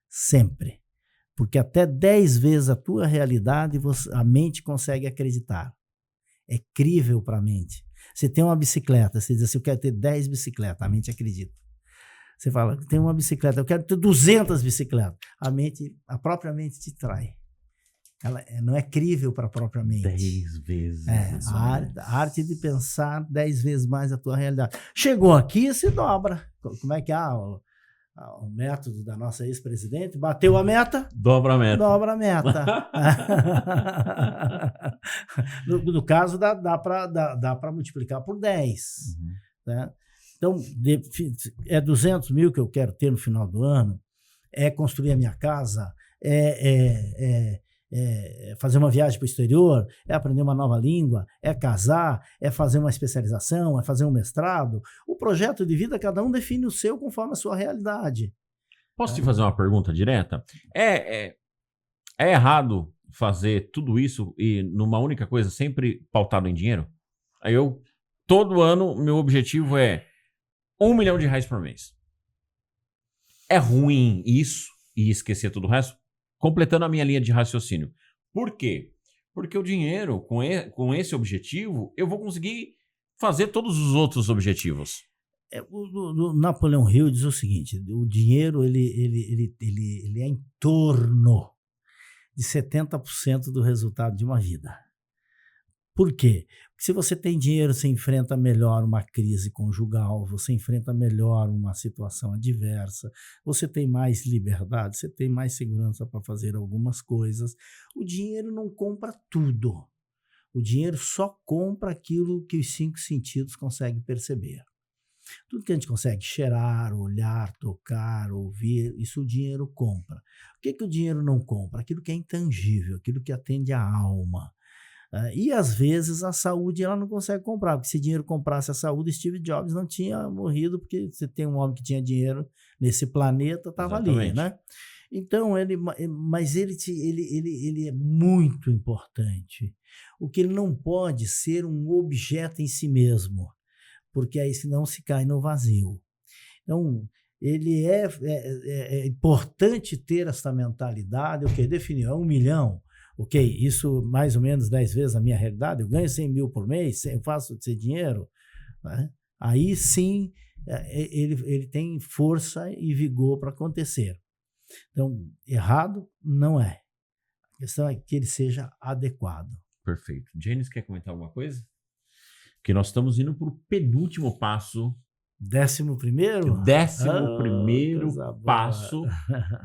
Sempre. Porque até 10 vezes a tua realidade, a mente consegue acreditar. É crível para a mente. Você tem uma bicicleta, você diz assim, eu quero ter 10 bicicletas, a mente acredita. Você fala, tem uma bicicleta, eu quero ter 200 bicicletas. A própria mente te trai. Ela não é crível para a própria mente. 10 vezes. A arte de pensar 10 vezes mais a tua realidade. Chegou aqui, se dobra. Como é que é o método da nossa ex-presidente? Bateu a meta? Dobra a meta. Dobra a meta. No caso, dá para multiplicar por 10. Uhum. Né? Então, é 200 mil que eu quero ter no final do ano, é construir a minha casa, é fazer uma viagem para o exterior, é aprender uma nova língua, é casar, é fazer uma especialização, é fazer um mestrado. O projeto de vida, cada um define o seu conforme a sua realidade. Posso te fazer uma pergunta direta? É errado fazer tudo isso e numa única coisa, sempre pautado em dinheiro? Aí todo ano, meu objetivo é R$1 milhão por mês. É ruim isso e esquecer tudo o resto? Completando a minha linha de raciocínio. Por quê? Porque o dinheiro, com esse objetivo, eu vou conseguir fazer todos os outros objetivos. O Napoleão Hill diz o seguinte, o dinheiro ele é em torno de 70% do resultado de uma vida. Por quê? Porque se você tem dinheiro, você enfrenta melhor uma crise conjugal, você enfrenta melhor uma situação adversa, você tem mais liberdade, você tem mais segurança para fazer algumas coisas. O dinheiro não compra tudo. O dinheiro só compra aquilo que os 5 sentidos conseguem perceber. Tudo que a gente consegue cheirar, olhar, tocar, ouvir, isso o dinheiro compra. O que o dinheiro não compra? Aquilo que é intangível, aquilo que atende à alma. E às vezes a saúde ela não consegue comprar, porque se dinheiro comprasse a saúde, Steve Jobs não tinha morrido, porque você tem um homem que tinha dinheiro nesse planeta, estava ali, né? Então, mas ele é muito importante. O que ele não pode ser um objeto em si mesmo, porque aí senão se cai no vazio. Então, ele é importante ter essa mentalidade, o que definiu, é 1 milhão. Ok, isso mais ou menos 10 vezes a minha realidade, eu ganho 100 mil por mês, eu faço esse dinheiro, né? Aí sim ele tem força e vigor para acontecer. Então, errado não é. A questão é que ele seja adequado. Perfeito. Janis, quer comentar alguma coisa? Porque nós estamos indo para o penúltimo passo. 11º? 11º passo.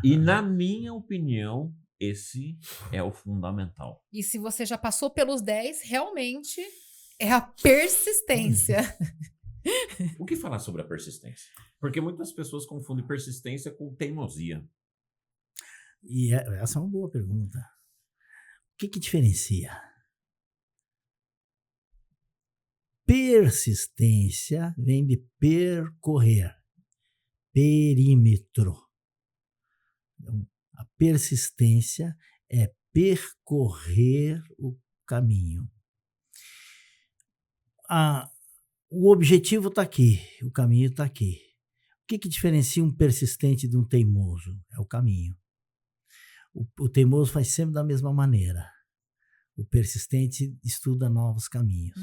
E na minha opinião, esse é o fundamental. E se você já passou pelos 10, realmente é a persistência. O que falar sobre a persistência? Porque muitas pessoas confundem persistência com teimosia. E essa é uma boa pergunta. que diferencia? Persistência vem de percorrer, perímetro. Então, a persistência é percorrer o caminho. O objetivo está aqui, o caminho está aqui. O que diferencia um persistente de um teimoso? É o caminho. O teimoso faz sempre da mesma maneira. O persistente estuda novos caminhos.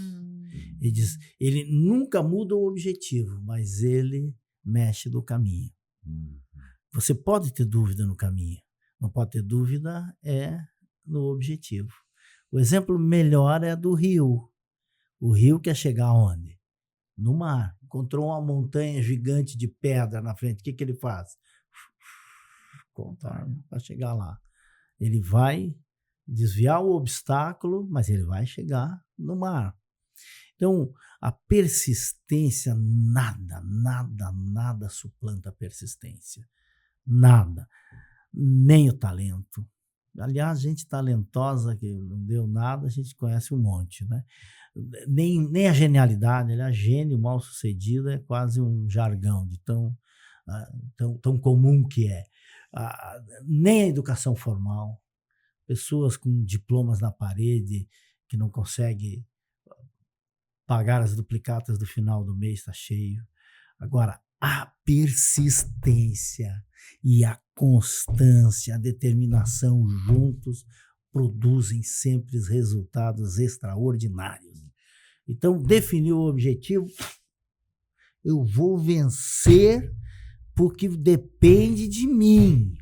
Ele nunca muda o objetivo, mas ele mexe no caminho. Você pode ter dúvida no caminho, não pode ter dúvida no objetivo. O exemplo melhor é do rio. O rio quer chegar aonde? No mar. Encontrou uma montanha gigante de pedra na frente. O que ele faz? Contorna para chegar lá. Ele vai desviar o obstáculo, mas ele vai chegar no mar. Então, a persistência, nada suplanta a persistência. Nada. Nem o talento. Aliás, gente talentosa que não deu nada, a gente conhece um monte, né? Nem a genialidade, aliás, gênio mal sucedido é quase um jargão de tão comum que é. Nem a educação formal, pessoas com diplomas na parede que não conseguem pagar as duplicatas do final do mês, está cheio. Agora, a persistência e a constância, a determinação juntos produzem sempre resultados extraordinários. Então, definiu o objetivo, eu vou vencer porque depende de mim.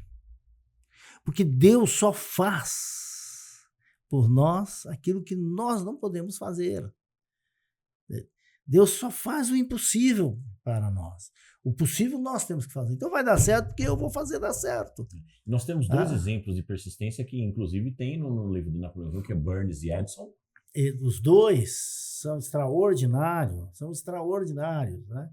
Porque Deus só faz por nós aquilo que nós não podemos fazer. Deus só faz o impossível para nós. O possível nós temos que fazer. Então vai dar certo porque eu vou fazer dar certo. Nós temos dois exemplos de persistência que, inclusive, tem no livro de Napoleão Hill, que é Burns e Edison. E os dois são extraordinários, né?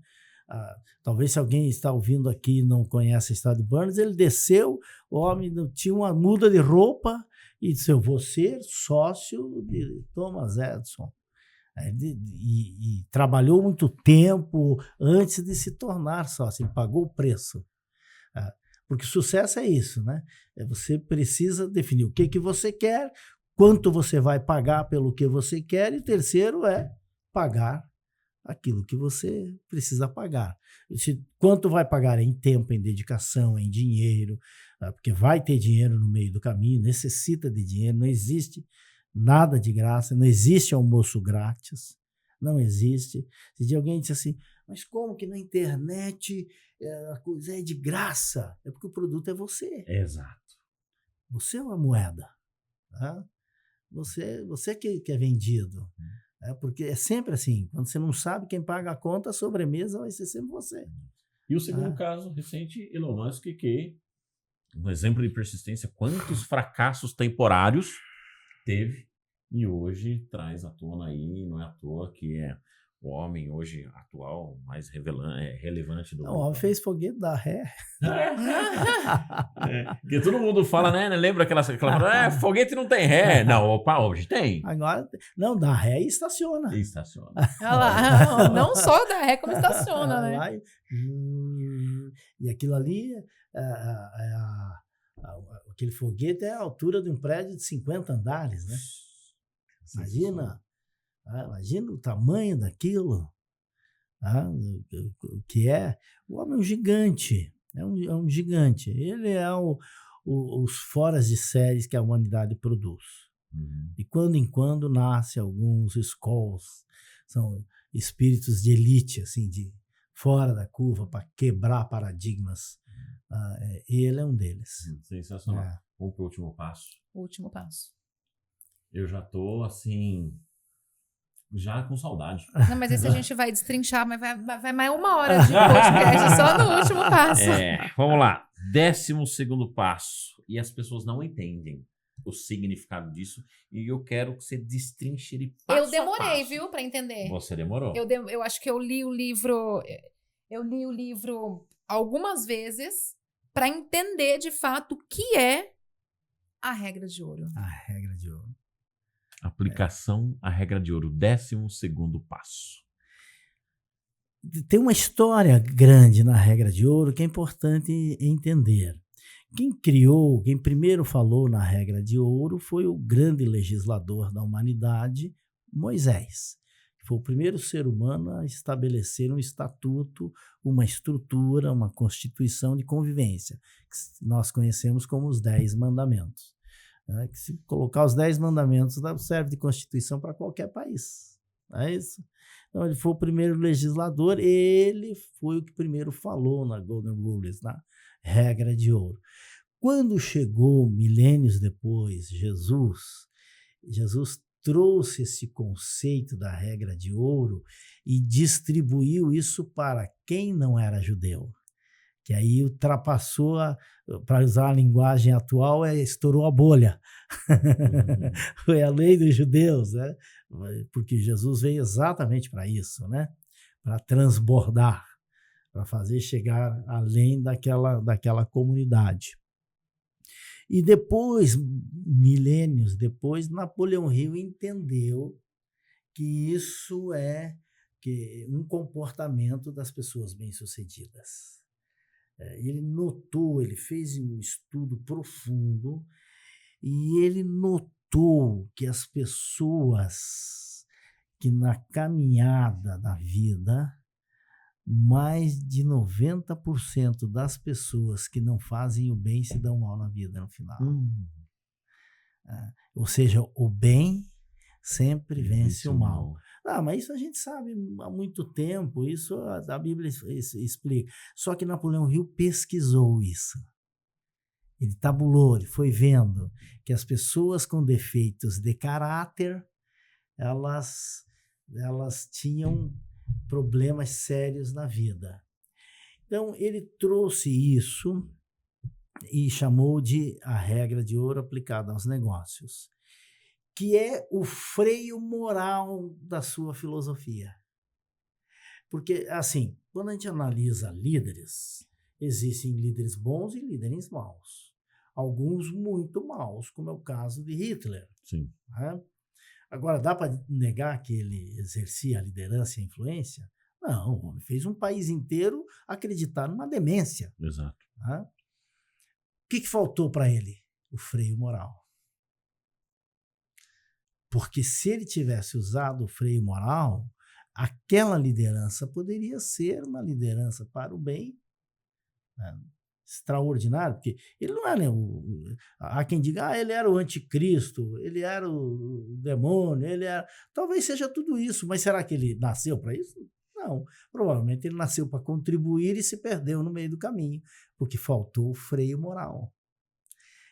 Talvez se alguém está ouvindo aqui e não conhece a história de Burns, ele desceu, o homem tinha uma muda de roupa e disse, eu vou ser sócio de Thomas Edison. E trabalhou muito tempo antes de se tornar sócio, ele pagou o preço. Porque sucesso é isso, né? Você precisa definir o que você quer, quanto você vai pagar pelo que você quer, e terceiro é pagar aquilo que você precisa pagar. Quanto vai pagar em tempo, em dedicação, em dinheiro, porque vai ter dinheiro no meio do caminho, necessita de dinheiro, não existe nada de graça, não existe almoço grátis, não existe. Se alguém disse assim, mas como que na internet a coisa é de graça? É porque o produto é você. Exato. Você é uma moeda. Tá? Você que é vendido. Porque é sempre assim, quando você não sabe quem paga a conta, a sobremesa vai ser sempre você. E o segundo caso recente, Elon Musk, que um exemplo de persistência, quantos fracassos temporários teve e hoje traz à tona aí, não é à toa que é o homem hoje atual mais relevante do mundo. O homem fez foguete da ré. Porque todo mundo fala, né? Lembra aquela foguete não tem ré. Não, opa, hoje tem. Agora, não, dá ré e estaciona. Estaciona. Não só dá ré, como estaciona, né? E aquilo ali, aquele foguete é a altura de um prédio de 50 andares, né? Imagina o tamanho daquilo, o que é. O homem é um gigante, é um gigante. Ele é os foras de séries que a humanidade produz. De quando em quando nasce alguns skulls, são espíritos de elite, assim, de fora da curva, para quebrar paradigmas. Ele é um deles. Sensacional. Vamos para o último passo. Último passo. Eu já tô, assim, já com saudade. Não, mas esse a gente vai destrinchar, mas vai mais 1 hora de podcast só no último passo. Vamos lá. 12º passo. E as pessoas não entendem o significado disso. E eu quero que você destrinche ele passo a passo. Eu demorei, viu, para entender. Você demorou. Eu acho que eu li o livro algumas vezes para entender de fato o que é a regra de ouro? A regra de ouro. Aplicação à regra de ouro, 12º passo. Tem uma história grande na regra de ouro que é importante entender. Quem primeiro falou na regra de ouro foi o grande legislador da humanidade, Moisés. Foi o primeiro ser humano a estabelecer um estatuto, uma estrutura, uma constituição de convivência, que nós conhecemos como os 10 mandamentos. Que se colocar os 10 mandamentos serve de constituição para qualquer país. Não é isso? Então, ele foi o primeiro legislador, ele foi o que primeiro falou na Golden Rules, na regra de ouro. Quando chegou, milênios depois, Jesus trouxe esse conceito da regra de ouro e distribuiu isso para quem não era judeu. Que aí ultrapassou, para usar a linguagem atual, estourou a bolha. Foi a lei dos judeus, né? Porque Jesus veio exatamente para isso, né? Para transbordar, para fazer chegar além daquela comunidade. E depois, milênios depois, Napoleão Hill entendeu que isso é um comportamento das pessoas bem-sucedidas. Ele notou, ele fez um estudo profundo e ele notou que as pessoas que na caminhada da vida, mais de 90% das pessoas que não fazem o bem se dão mal na vida no final. Ou seja, o bem sempre vence o mal. Mas isso a gente sabe há muito tempo, isso a Bíblia explica. Só que Napoleão Hill pesquisou isso. Ele tabulou, ele foi vendo que as pessoas com defeitos de caráter, elas tinham problemas sérios na vida. Então, ele trouxe isso e chamou de a regra de ouro aplicada aos negócios, que é o freio moral da sua filosofia. Porque, assim, quando a gente analisa líderes, existem líderes bons e líderes maus. Alguns muito maus, como é o caso de Hitler. Sim. Né? Agora, dá para negar que ele exercia a liderança e a influência? Não, ele fez um país inteiro acreditar numa demência. Exato. Né? O que faltou para ele? O freio moral. Porque se ele tivesse usado o freio moral, aquela liderança poderia ser uma liderança para o bem, né? Extraordinário, porque ele não era há quem diga, ele era o anticristo, ele era o demônio, ele era... Talvez seja tudo isso, mas será que ele nasceu para isso? Não, provavelmente ele nasceu para contribuir e se perdeu no meio do caminho, porque faltou o freio moral.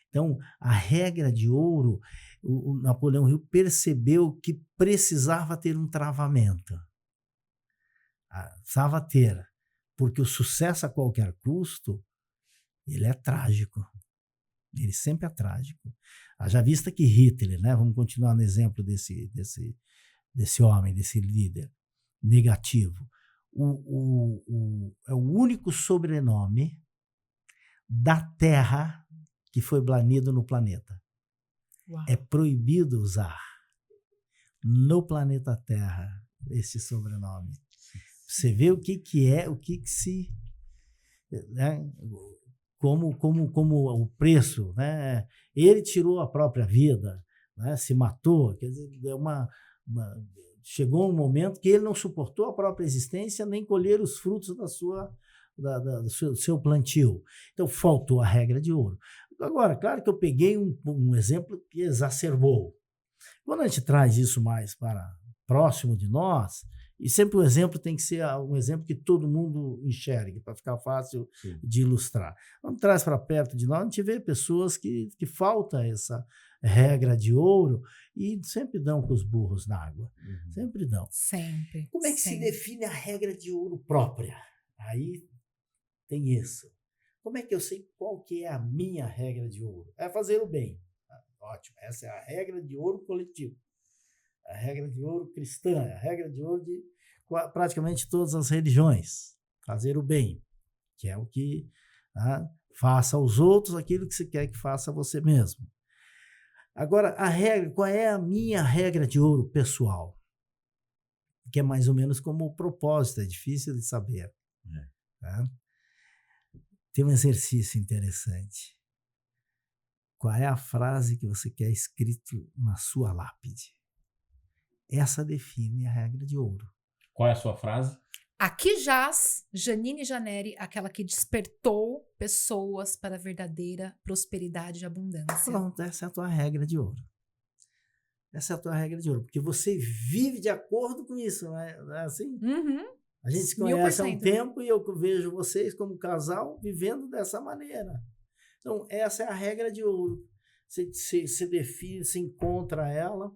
Então, a regra de ouro, o Napoleão Hill percebeu que precisava ter um travamento. Precisava ter, porque o sucesso a qualquer custo, ele é trágico. Ele sempre é trágico. Haja vista que Hitler, né? Vamos continuar no exemplo desse homem, desse líder negativo. É o único sobrenome da Terra que foi banido no planeta. Uau. É proibido usar no planeta Terra esse sobrenome. Você vê o que se... Né? Como o preço, né? Ele tirou a própria vida, né? Se matou, quer dizer, chegou um momento que ele não suportou a própria existência nem colher os frutos do seu plantio. Então, faltou a regra de ouro. Agora, claro que eu peguei um exemplo que exacerbou. Quando a gente traz isso mais para próximo de nós, e sempre o exemplo tem que ser um exemplo que todo mundo enxergue, para ficar fácil Sim. de ilustrar. Quando traz para perto de nós, a gente vê pessoas que falta essa regra de ouro e sempre dão com os burros na água. Uhum. Sempre dão. Sempre. Como é que se define a regra de ouro própria? Aí tem isso. Como é que eu sei qual que é a minha regra de ouro? É fazer o bem. Ótimo, essa é a regra de ouro coletivo. A regra de ouro cristã, a regra de ouro de praticamente todas as religiões. Fazer o bem, que é o que faça aos outros aquilo que você quer que faça a você mesmo. Agora, qual é a minha regra de ouro pessoal? Que é mais ou menos como o propósito, é difícil de saber. Tá? Tem um exercício interessante. Qual é a frase que você quer escrito na sua lápide? Essa define a regra de ouro. Qual é a sua frase? Aqui jaz Janine Janeri, aquela que despertou pessoas para a verdadeira prosperidade e abundância. Pronto, essa é a tua regra de ouro. Essa é a tua regra de ouro, porque você vive de acordo com isso, não é assim? Uhum. A gente se conhece há um 1000%. tempo e eu vejo vocês como casal vivendo dessa maneira. Então, essa é a regra de ouro. Você define, você encontra ela,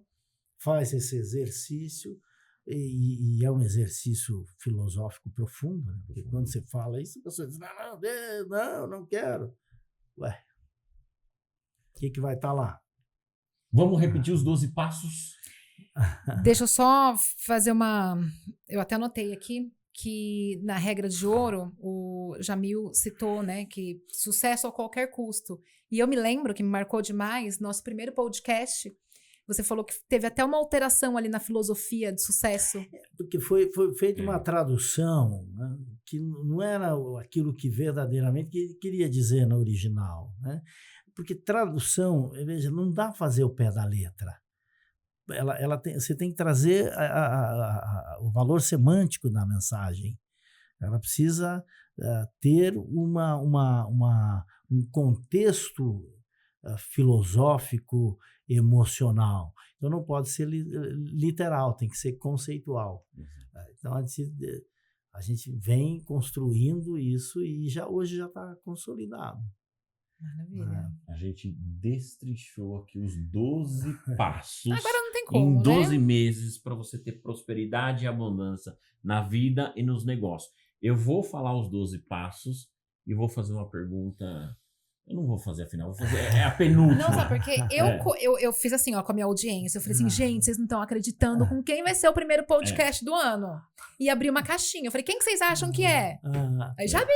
faz esse exercício, e é um exercício filosófico profundo, né? Porque quando você fala isso, a pessoa diz, não quero. Ué, o que vai estar lá? Vamos repetir os 12 passos? Deixa eu só fazer uma... Eu até anotei aqui que na regra de ouro, o Jamil citou, né, que sucesso a qualquer custo. E eu me lembro que me marcou demais, nosso primeiro podcast, você falou que teve até uma alteração ali na filosofia de sucesso. Porque foi feita uma tradução, né, que não era aquilo que verdadeiramente queria dizer na original, né? Porque tradução, veja, não dá fazer o pé da letra. Você tem que trazer o valor semântico da mensagem. Ela precisa ter um contexto filosófico, emocional. Então, não pode ser literal, tem que ser conceitual. Então, a gente vem construindo isso e hoje já está consolidado. Maravilha. A gente destrinchou aqui os 12 passos. Agora não tem como, em 12 né? meses para você ter prosperidade e abundância na vida e nos negócios. Eu vou falar os 12 passos e vou fazer uma pergunta. Eu não vou fazer a final, vou fazer a penúltima. Não, sabe porque eu fiz assim, ó, com a minha audiência. Eu falei assim, gente, vocês não estão acreditando com quem vai ser o primeiro podcast do ano. E abri uma caixinha. Eu falei, quem que vocês acham que é? Aí Jamil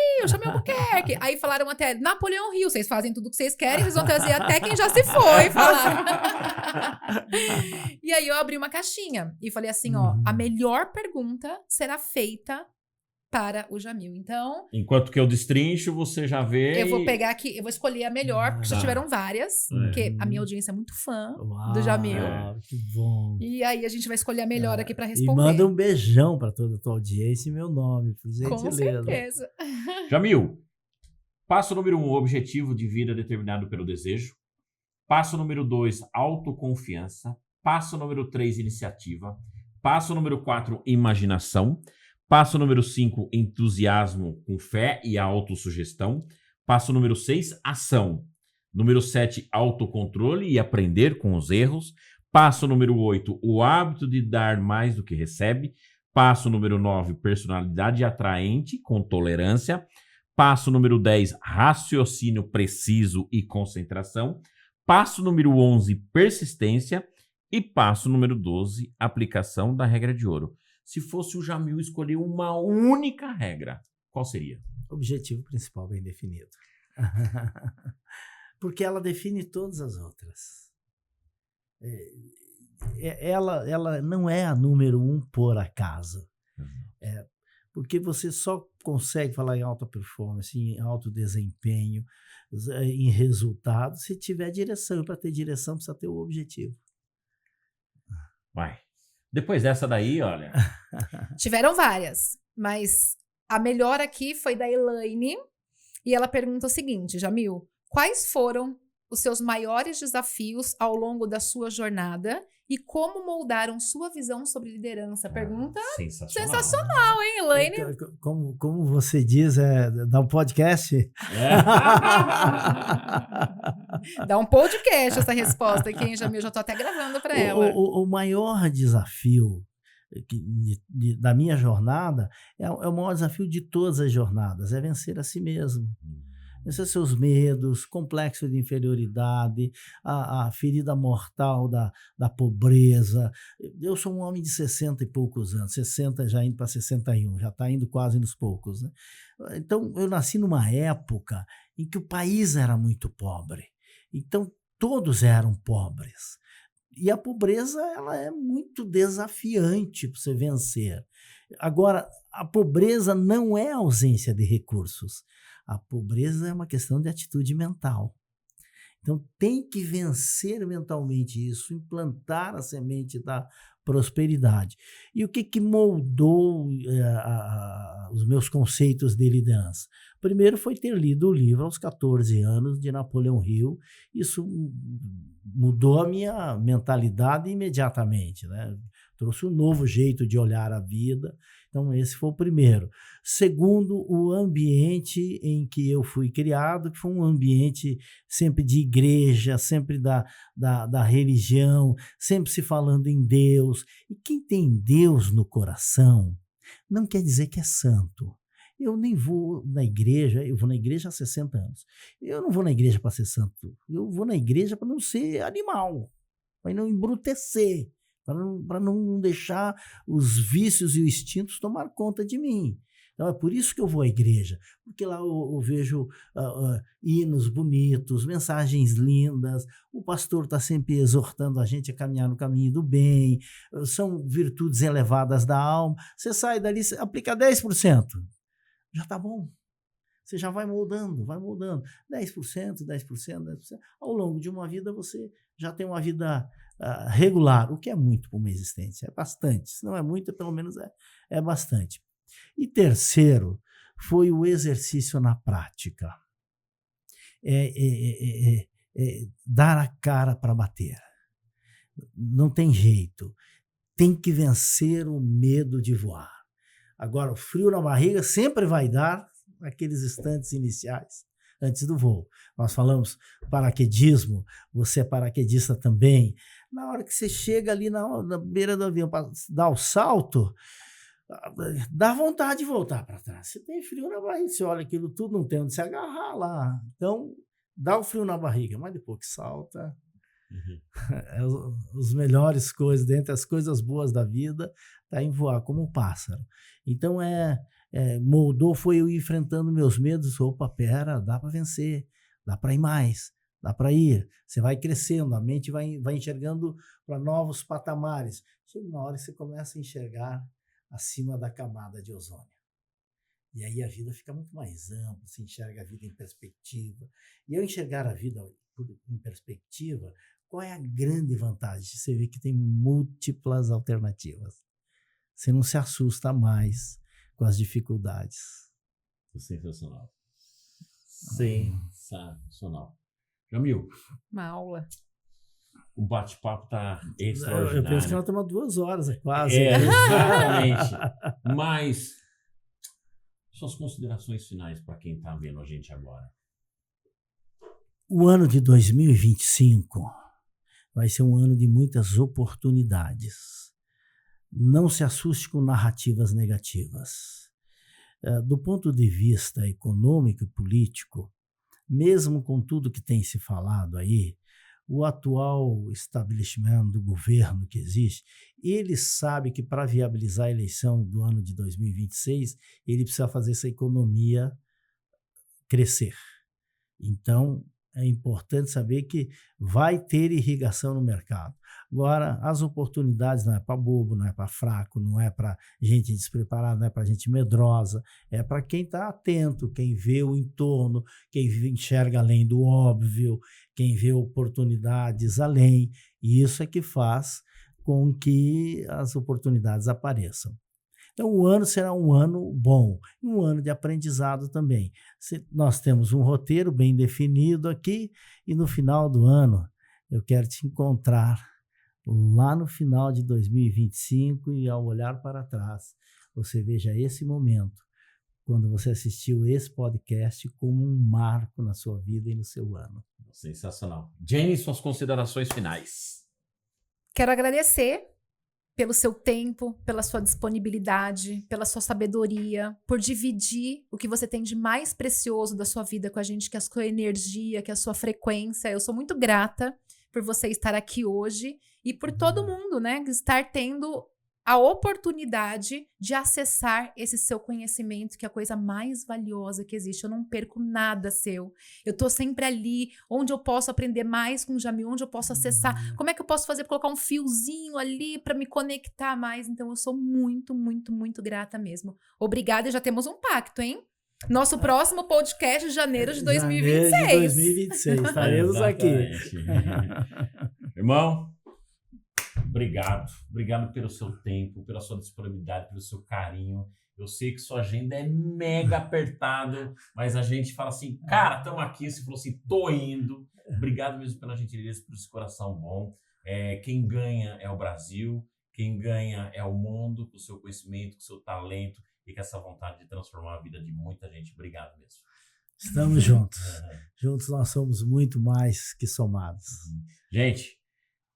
Albuquerque. Aí falaram até Napoleão Hill. Vocês fazem tudo o que vocês querem, vocês vão trazer até quem já se foi. Falaram. E aí eu abri uma caixinha e falei assim, ó, a melhor pergunta será feita para o Jamil. Então, enquanto que eu destrincho, você já vê. eu vou pegar aqui, eu vou escolher a melhor, porque já tiveram várias, porque a minha audiência é muito fã do Jamil. Que bom. E aí a gente vai escolher a melhor aqui para E responder. manda um beijão para toda a tua audiência e meu nome, por gentileza. Com certeza. Jamil, passo número 1, objetivo de vida determinado pelo desejo. Passo número 2, autoconfiança. Passo número 3, iniciativa. Passo número 4, imaginação. Passo número 5, entusiasmo com fé e autossugestão. Passo número 6, ação. Número 7, autocontrole e aprender com os erros. Passo número 8, o hábito de dar mais do que recebe. Passo número 9, personalidade atraente com tolerância. Passo número 10, raciocínio preciso e concentração. Passo número 11, persistência. E passo número 12, aplicação da regra de ouro. Se fosse o Jamil escolher uma única regra, qual seria? Objetivo principal bem definido. Porque ela define todas as outras. Ela não é a número 1 por acaso. Porque você só consegue falar em alta performance, em alto desempenho, em resultado, se tiver direção. E para ter direção, precisa ter o objetivo. Vai. Depois dessa daí, olha... Tiveram várias, mas a melhor aqui foi da Elaine. E ela pergunta o seguinte, Jamil, quais foram os seus maiores desafios ao longo da sua jornada e como moldaram sua visão sobre liderança? Pergunta sensacional, hein, Elaine? Como você diz, dá um podcast? Dá um podcast essa resposta aqui, hein, Jamil? Já tô até gravando para ela. O maior desafio da minha jornada é o maior desafio de todas as jornadas, é vencer a si mesmo. Vencer seus medos, complexo de inferioridade, a ferida mortal da pobreza. Eu sou um homem de 60 e poucos anos, 60 já indo para 61, já está indo quase nos poucos, né? Então, eu nasci numa época em que o país era muito pobre. Então, todos eram pobres. E a pobreza, ela é muito desafiante para você vencer. Agora, a pobreza não é ausência de recursos. A pobreza é uma questão de atitude mental. Então, tem que vencer mentalmente isso, implantar a semente da prosperidade. E o que moldou os meus conceitos de liderança? Primeiro foi ter lido o livro aos 14 anos de Napoleão Hill. Isso mudou a minha mentalidade imediatamente, né? Trouxe um novo jeito de olhar a vida. Então, esse foi o primeiro. Segundo, o ambiente em que eu fui criado, que foi um ambiente sempre de igreja, sempre da religião, sempre se falando em Deus. E quem tem Deus no coração não quer dizer que é santo. Eu nem vou na igreja, eu vou na igreja há 60 anos. Eu não vou na igreja para ser santo. Eu vou na igreja para não ser animal, para não embrutecer, para não deixar os vícios e os instintos tomar conta de mim. Então é por isso que eu vou à igreja, porque lá eu vejo hinos bonitos, mensagens lindas, o pastor está sempre exortando a gente a caminhar no caminho do bem, são virtudes elevadas da alma. Você sai dali, você aplica 10%, já está bom. Você já vai moldando, 10%, 10%, 10%. Ao longo de uma vida, você já tem uma vida regular, o que é muito para uma existência, é bastante. Se não é muito, pelo menos é bastante. E terceiro, foi o exercício na prática. Dar a cara para bater. Não tem jeito. Tem que vencer o medo de voar. Agora, o frio na barriga sempre vai dar naqueles instantes iniciais, antes do voo. Nós falamos paraquedismo, você é paraquedista também. Na hora que você chega ali na beira do avião para dar o salto, dá vontade de voltar para trás. Você tem frio na barriga, você olha aquilo tudo, não tem onde se agarrar lá. Então, dá o frio na barriga, mas depois que salta, as melhores coisas, dentre as coisas boas da vida, está em voar como um pássaro. Então, moldou, foi eu enfrentando meus medos. Opa, pera, dá para vencer, dá para ir mais, dá para ir. Você vai crescendo, a mente vai enxergando para novos patamares. Chega uma hora que você começa a enxergar acima da camada de ozônio. E aí a vida fica muito mais ampla, você enxerga a vida em perspectiva. E ao enxergar a vida em perspectiva, qual é a grande vantagem? Você vê que tem múltiplas alternativas. Você não se assusta mais com as dificuldades. Sensacional. Sensacional. Jamil. Uma aula. O bate-papo tá extraordinário. Eu penso que nós estamos 2 horas, quase. Exatamente. Mas, suas considerações finais para quem está vendo a gente agora. O ano de 2025 vai ser um ano de muitas oportunidades. Não se assuste com narrativas negativas. Do ponto de vista econômico e político, mesmo com tudo que tem se falado aí, o atual estabelecimento do governo que existe, ele sabe que para viabilizar a eleição do ano de 2026, ele precisa fazer essa economia crescer. Então, é importante saber que vai ter irrigação no mercado. Agora, as oportunidades não é para bobo, não é para fraco, não é para gente despreparada, não é para gente medrosa, é para quem está atento, quem vê o entorno, quem enxerga além do óbvio, quem vê oportunidades além. E isso é que faz com que as oportunidades apareçam. Então, o ano será um ano bom, um ano de aprendizado também. Nós temos um roteiro bem definido aqui e no final do ano eu quero te encontrar lá no final de 2025 e ao olhar para trás, você veja esse momento, quando você assistiu esse podcast, como um marco na sua vida e no seu ano. Sensacional. Jenny, suas considerações finais. Quero agradecer pelo seu tempo, pela sua disponibilidade, pela sua sabedoria, por dividir o que você tem de mais precioso da sua vida com a gente, que é a sua energia, que é a sua frequência. Eu sou muito grata por você estar aqui hoje e por todo mundo, né, estar tendo a oportunidade de acessar esse seu conhecimento, que é a coisa mais valiosa que existe. Eu não perco nada seu. Eu tô sempre ali, onde eu posso aprender mais com o Jamil, onde eu posso acessar. Como é que eu posso fazer para colocar um fiozinho ali para me conectar mais? Então, eu sou muito, muito, muito grata mesmo. Obrigada, e já temos um pacto, hein? Nosso próximo podcast de janeiro de 2026. Janeiro de 2026, estaremos aqui. Irmão, obrigado. Obrigado pelo seu tempo, pela sua disponibilidade, pelo seu carinho. Eu sei que sua agenda é mega apertada, mas a gente fala assim, cara, estamos aqui. Você falou assim, tô indo. Obrigado mesmo pela gentileza, por esse coração bom. Quem ganha é o Brasil, quem ganha é o mundo, com o seu conhecimento, com o seu talento e com essa vontade de transformar a vida de muita gente. Obrigado mesmo. Estamos juntos. Juntos nós somos muito mais que somados. Gente,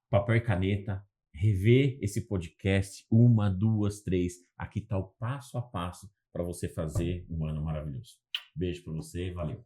papel e caneta, rever esse podcast 1, 2, 3. Aqui está o passo a passo para você fazer um ano maravilhoso. Beijo para você, valeu.